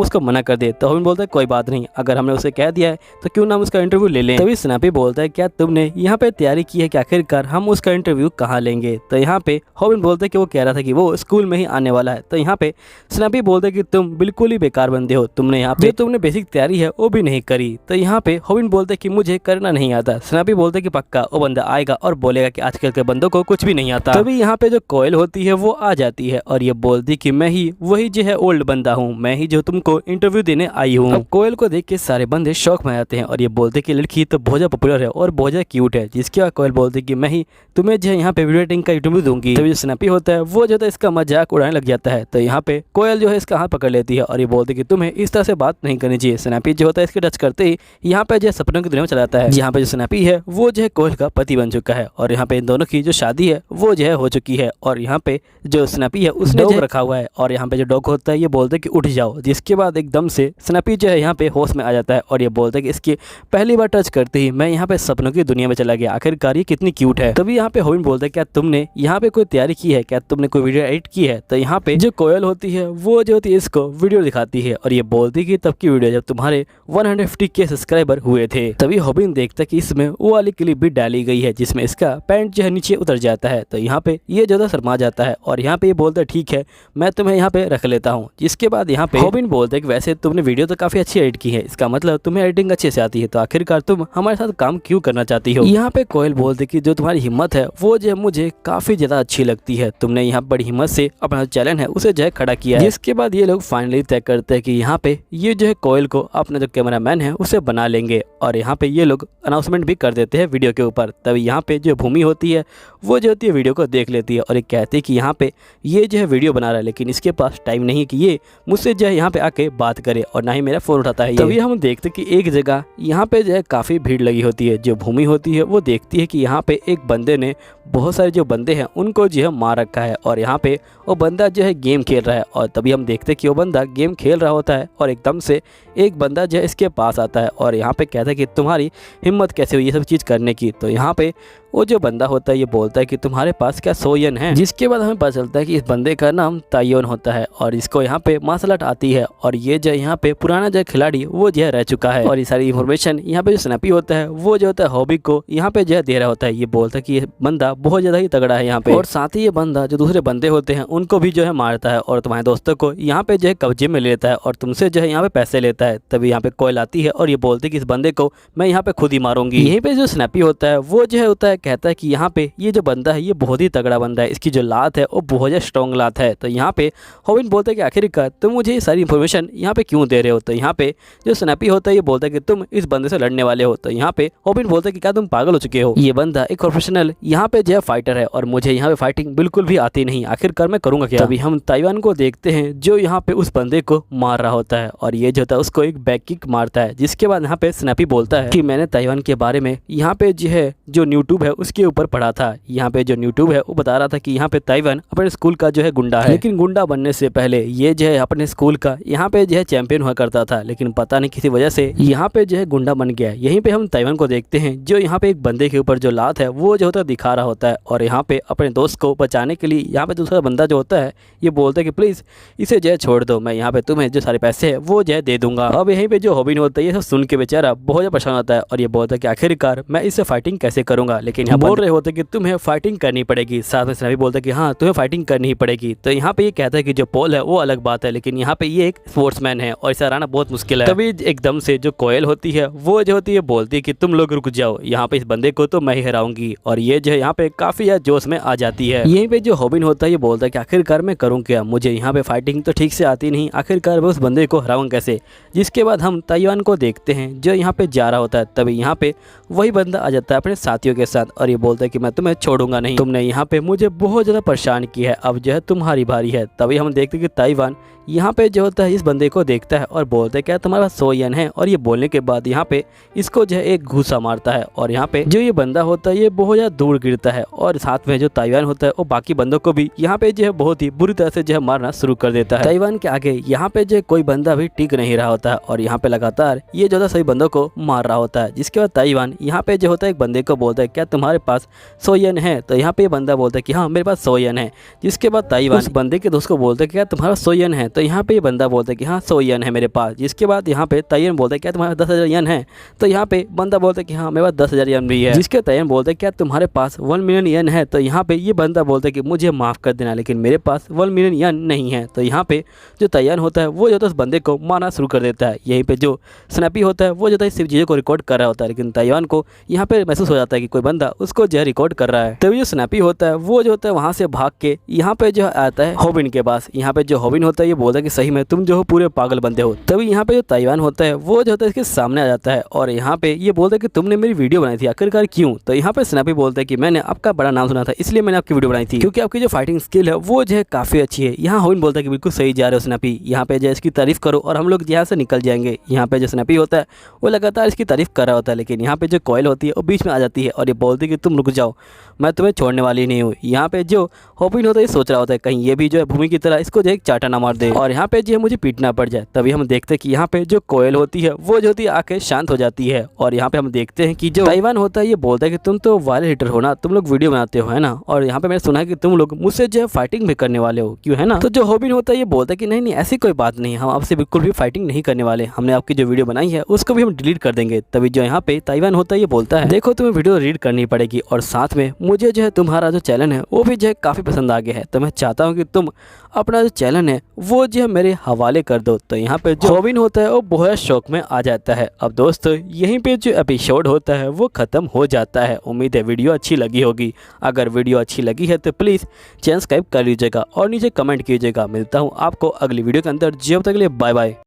उसको मना कर दे। तो हॉबिन बोलता है कोई बात नहीं, अगर हमने उसे कह दिया है तो क्यों ना हम उसका इंटरव्यू ले लें। तभी स्नैपी बोलता है क्या तुमने यहाँ पे तैयारी की है कि आखिरकार हम उसका इंटरव्यू कहाँ लेंगे। तो यहाँ पे हॉबिन बोलता है कि वो कह रहा था कि वो स्कूल में ही आने वाला है। तो यहाँ पे स्नैपी बोलता है कि तुम बिल्कुल ही बेकार बंदे हो, तुमने यहाँ पे तुमने बेसिक तैयारी है वो भी नहीं करी। तो यहाँ पे हॉबिन बोलता है कि मुझे करना नहीं आता। स्नैपी बोलता है कि पक्का वो बंदा आएगा और बोलेगा कि आजकल के बंदों को कुछ भी नहीं आता। तभी यहाँ पे जो कोयल होती है वो आ जाती है और ये बोलती कि मैं ही वही जो है ओल्ड बंदा हूँ, मैं ही जो तुमको इंटरव्यू देने आई हूँ। अब कोयल को देख के सारे बंदे शौक में आते हैं और ये बोलते कि लड़की तो बहुत ज्यादा पॉपुलर है और बहुत ज्यादा क्यूट है। जिसके बाद कोयल बोलती कि मैं ही तुम्हें जो है यहाँ पे वीडियो एडिटिंग का इंटरव्यू दूंगी। तभी जो स्नैपी होता है वो जो है इसका मजाक उड़ाने लग जाता है। तो यहाँ पे कोयल जो है इसका हाथ पकड़ लेती है और ये बोलती कि तुम्हें इस तरह से बात नहीं करनी चाहिए। स्नैपी जो होता है इसके टच करते ही यहाँ पे जो सपनों की दुनिया में चला जाता है। यहाँ पे जो स्नैपी है वो जो है कोयल का पति बन चुका है और यहाँ पे इन दोनों की जो शादी है वो जो है हो चुकी है। और यहाँ पे जो स्नैपी है उसने डॉग रखा हुआ है और यहाँ पे जो डॉग होता है ये बोलते कि उठ जाओ। जिसके बाद एकदम से स्नैपी जो है यहाँ पे होश में आ जाता है और ये बोलता है कि इसकी पहली बार टच करते ही मैं यहाँ पे सपनों की दुनिया में चला गया, आखिरकार ये कितनी क्यूट है। तभी यहाँ पे हॉबिन बोलता है क्या तुमने यहाँ पे कोई तैयारी की है, क्या तुमने कोई वीडियो एडिट की है। तो यहाँ पे जो कोयल होती है वो जो होती है इसको वीडियो दिखाती है और ये बोलती कि तब की वीडियो जब तुम्हारे 150K सब्सक्राइबर हुए थे। तभी हॉबिन देखता है कि इसमें वो वाली क्लिप भी डाली गई है जिसमें इसका पैंट जो है नीचे उतर जाता है। तो यहाँ पे ये ज्यादा शर्मा जाता है और यहाँ पे ये बोलता है ठीक है मैं तुम्हें यहाँ पे रख लेता हूँ। जिसके बाद यहाँ पे हॉबिन बोलता है कि वैसे तुमने वीडियो तो काफी अच्छी एडिट की है, इसका मतलब तुम्हें एडिटिंग अच्छे से आती है, तो आखिरकार तुम हमारे साथ काम क्यों करना चाहती हो। यहाँ पे कोयल बोलते कि जो तुम्हारी हिम्मत है वो जो है मुझे काफी ज्यादा अच्छी लगती है, तुमने यहाँ बड़ी हिम्मत से अपना चैलेंज है उसे जो है खड़ा किया है। जिसके बाद ये लोग फाइनली तय करते हैं कि यहाँ पे ये जो है कोयल को अपना जो कैमरामैन है उसे बना लेंगे और यहाँ पे ये लोग अनाउंसमेंट भी कर देते हैं वीडियो के ऊपर। तभी यहाँ पे जो भूमि होती है वो जो होती है वीडियो को देख लेती है और ये कहती है कि यहाँ पे ये जो है वीडियो बना रहा है लेकिन इसके पास टाइम नहीं है कि ये मुझसे जो है यहाँ पे आके बात करे और ना ही मेरा फोन उठाता है। तभी हम देखते कि एक जगह यहाँ पे जो है काफी भीड़ लगी होती है। जो भूमि होती है वो देखती है कि यहाँ पे एक बंदे ने बहुत सारे जो बंदे हैं उनको जो है मार रखा है और यहाँ पे वो बंदा जो है गेम खेल रहा है। और तभी हम देखते हैं कि वो बंदा गेम खेल रहा होता है और एकदम से एक बंदा जो है इसके पास आता है और यहाँ पे कहता है कि तुम्हारी हिम्मत कैसे हुई ये सब चीज़ करने की। तो यहाँ पे वो जो बंदा होता है ये बोलता है कि तुम्हारे पास क्या 100 येन है। जिसके बाद हमें पता चलता है कि इस बंदे का नाम ताइयोन होता है और इसको यहाँ पे मार्शल आर्ट आती है और ये जो यहाँ पे पुराना जो खिलाड़ी वो जो है रह चुका है। और ये सारी इन्फॉर्मेशन यहाँ पे जो स्नैपी होता है वो जो होता है हॉबी को यहाँ पे जो है दे रहा होता है। ये बोलता है कि ये बंदा बहुत ज़्यादा ही तगड़ा है यहाँ पे और साथ ही ये बंदा जो दूसरे बंदे होते हैं उनको भी जो है मारता है और तुम्हारे दोस्तों को यहाँ पे जो है कब्जे में ले लेता है और तुमसे जो है यहाँ पे पैसे लेता है। तभी यहाँ पे कोयल आती है और ये बोलती है कि इस बंदे को मैं यहाँ पे खुद ही मारूंगी। यहीं पे जो स्नैपी होता है वो जो है होता है कहता है कि यहाँ पे ये जो बंदा है ये बहुत ही तगड़ा बंदा है, इसकी जो लात है वो बहुत ज़्यादा स्ट्रॉन्ग लात है। तो यहाँ पे हॉबिन बोलता है कि आखिरकार तुम मुझे ये सारी इन्फॉर्मेशन यहाँ पे क्यों दे रहे हो। तो यहाँ पे जो स्नैपी होता है ये बोलता है कि तुम इस बंदे से लड़ने वाले हो। तो यहाँ पे हॉबिन बोलता है कि क्या तुम पागल हो चुके हो, ये बंदा एक प्रोफेशनल यहाँ पे जो है फाइटर है और मुझे यहाँ पे फाइटिंग बिल्कुल भी आती नहीं, आखिरकार मैं करूँगा क्या। तभी हम ताइवान को देखते हैं जो यहाँ पे उस बंदे को मार रहा होता है और ये जो होता है उसको एक बैक किक मारता है। जिसके बाद यहाँ पे स्नैपी बोलता है कि मैंने ताइवान के बारे में यहाँ पे जो है जो यूट्यूब है उसके ऊपर पढ़ा था। यहाँ पे जो यूट्यूब है वो बता रहा था कि यहाँ पे ताइवान अपने स्कूल का जो है गुंडा है, लेकिन गुंडा बनने से पहले ये जो है अपने स्कूल का यहाँ पे जो है चैंपियन हुआ करता था, लेकिन पता नहीं किसी वजह से यहाँ पे जो है गुंडा बन गया। यहीं पे हम ताइवान को देखते हैं जो यहाँ पे एक बंदे के ऊपर जो लात है वो जो होता है दिखा रहा होता है और यहाँ पे अपने दोस्त को बचाने के लिए यहाँ पे दूसरा बंदा जो होता है ये बोलता है कि प्लीज इसे जो है छोड़ दो, मैं यहाँ पे तुम्हें जो सारे पैसे है वो जो है दे दूंगा। अब यहीं पे जो हॉबिन होता है ये सब सुन के बेचारा बहुत ज्यादा परेशान होता है और ये बोलता है कि आखिरकार मैं इससे फाइटिंग कैसे करूंगा, लेकिन यहाँ बोल रहे होते कि तुम्हें फाइटिंग करनी पड़ेगी। साथ में स्नैपी बोलता है कि हाँ तुम्हें फाइटिंग करनी ही पड़ेगी। तो यहाँ पे ये कहता है कि जो पॉल है वो अलग बात है, लेकिन यहाँ पे ये एक स्पोर्ट्समैन है और इसे हराना बहुत मुश्किल है। तभी एकदम से जो कोयल होती है वो जो होती है बोलती है कि तुम लोग रुक जाओ, यहाँ पे इस बंदे को तो मैं ही हराऊंगी और ये जो है यहाँ पे काफी ज्यादा जोश में आ जाती है। यहीं पे जो हॉबिन होता है ये बोलता है कि आखिरकार मैं करूँ क्या, मुझे यहाँ पे फाइटिंग तो ठीक से आती नहीं, आखिरकार मैं उस बंदे को हराऊं कैसे। जिसके बाद हम ताइवान को देखते हैं जो यहाँ पे जा रहा होता है। तभी यहाँ पे वही बंदा आ जाता है अपने साथियों के साथ और ये बोलता है कि मैं तुम्हें छोड़ूंगा नहीं, तुमने यहाँ पे मुझे बहुत ज्यादा परेशान किया है, अब जो है तुम्हारी बारी है। तभी हम देखते हैं कि ताइवान यहाँ पे जो होता है इस बंदे को देखता है और बोलता है क्या तुम्हारे पास 100 येन है, और ये बोलने के बाद यहाँ पे इसको जो है एक घूसा मारता है और यहाँ पे जो ये बंदा होता है ये बहुत ज्यादा दूर गिरता है और साथ में जो ताइवान होता है होता है वो बाकी बंदों को भी यहाँ पे जो है बहुत ही बुरी तरह से जो है मारना शुरू कर देता है। ताइवान के आगे यहाँ पे जो कोई बंदा भी टिक नहीं रहा होता है और यहाँ पे लगातार ये जो था सभी बंदों को मार रहा होता है। जिसके बाद ताइवान यहाँ पे जो होता है एक बंदे को बोलता है क्या तुम्हारे पास 100 येन है? तो यहाँ पे ये बंदा बोलता है कि हाँ मेरे पास 100 येन है। जिसके बाद ताइवान उस बंदे के दोस्त को बोलता है क्या तुम्हारा 100 येन है? तो यहाँ पे ये बंदा बोलता है कि हाँ 100 येन है मेरे पास। जिसके बाद यहाँ पे ताइवान बोलता है क्या तुम्हारे 10,000 येन है? तो यहाँ पे बंदा बोलता है कि हाँ मेरे पास 10,000 येन भी है। जिसके ताइवान बोलता है क्या तुम्हारे पास 1 मिलियन येन है? तो यहाँ पे ये बंदा बोलता है कि मुझे माफ कर देना लेकिन मेरे पास 1 मिलियन येन नहीं है। तो यहाँ पे जो ताइवान होता है वो जो है उस बंदे को मारना शुरू कर देता है। यहीं पे जो स्नैपी होता है वो जो है सिर्फ चीज़ों को रिकॉर्ड कर रहा होता है लेकिन ताइवान को यहाँ पे महसूस हो जाता है कि कोई बंदा उसको जो है रिकॉर्ड कर रहा है। तभी जो स्नैपी होता है वो जो होता है वहाँ से भाग के यहाँ पे जो आता है होबिन के पास। यहाँ पे जो होबिन होता है ये बोलता है कि सही में तुम जो हो पूरे पागल बंदे हो। तभी यहाँ पे जो ताइवान होता है वो जो होता है इसके सामने आ जाता है और यहाँ पे ये बोलता है कि तुमने मेरी वीडियो बनाई थी आखिरकार क्यों? तो यहाँ पे स्नैपी बोलता है कि मैंने आपका बड़ा नाम सुना था इसलिए मैंने आपकी वीडियो बनाई थी क्योंकि आपकी जो फाइटिंग स्किल है वो जो है काफी अच्छी है। यहाँ होबिन बोलता है कि बिल्कुल सही जा रहे हो स्नैपी, यहाँ पे जो इसकी तारीफ करो और हम लोग यहाँ से निकल जाएंगे। यहाँ पे जो स्नैपी होता है वो लगातार इसकी तारीफ कर रहा होता है लेकिन यहाँ पे जो कोयल होती है वो बीच में आ जाती है और ये बोलती है कि तुम रुक जाओ, मैं तुम्हें छोड़ने वाली नहीं हूँ। यहाँ पे जो होबिन होता है ये सोच रहा होता है कहीं ये भी जो है भूमि की तरह इसको जो एक चाटा ना मार दे और यहाँ पे जो है मुझे पीटना पड़ जाए। तभी हम देखते हैं कि यहाँ पे जो कोयल होती है वो जो होती है आके शांत हो जाती है और यहाँ पे हम देखते हैं कि जो ताइवान होता है ये बोलता है कि तुम तो वायरल हिटर हो ना, तुम लोग वीडियो बनाते हो है ना, और यहाँ पे मैंने सुना है कि तुम लोग मुझसे जो है फाइटिंग भी करने वाले हो क्यों है ना। तो जो होबिन होता है ये बोलता है कि नहीं नहीं ऐसी कोई बात नहीं, हम आपसे बिल्कुल भी फाइटिंग नहीं करने वाले, हमने आपकी जो वीडियो बनाई है उसको भी हम डिलीट कर देंगे। तभी जो यहाँ पे ताइवान होता है ये बोलता है देखो तुम्हें वीडियो रीड करनी पड़ेगी और साथ में मुझे जो है तुम्हारा जो चैनल है वो भी जो है काफ़ी पसंद आ गया है, तो मैं चाहता हूँ कि तुम अपना जो चैनल है वो जो है मेरे हवाले कर दो। तो यहाँ पे जो होबिन होता है वो बहुत शौक में आ जाता है। अब दोस्तों यहीं पे जो एपिसोड होता है वो ख़त्म हो जाता है। उम्मीद है वीडियो अच्छी लगी होगी। अगर वीडियो अच्छी लगी है तो प्लीज़ चैनल सब्सक्राइब कर लीजिएगा और नीचे कमेंट कीजिएगा। मिलता हूँ आपको अगली वीडियो के अंदर। जब तक के लिए बाय बाय।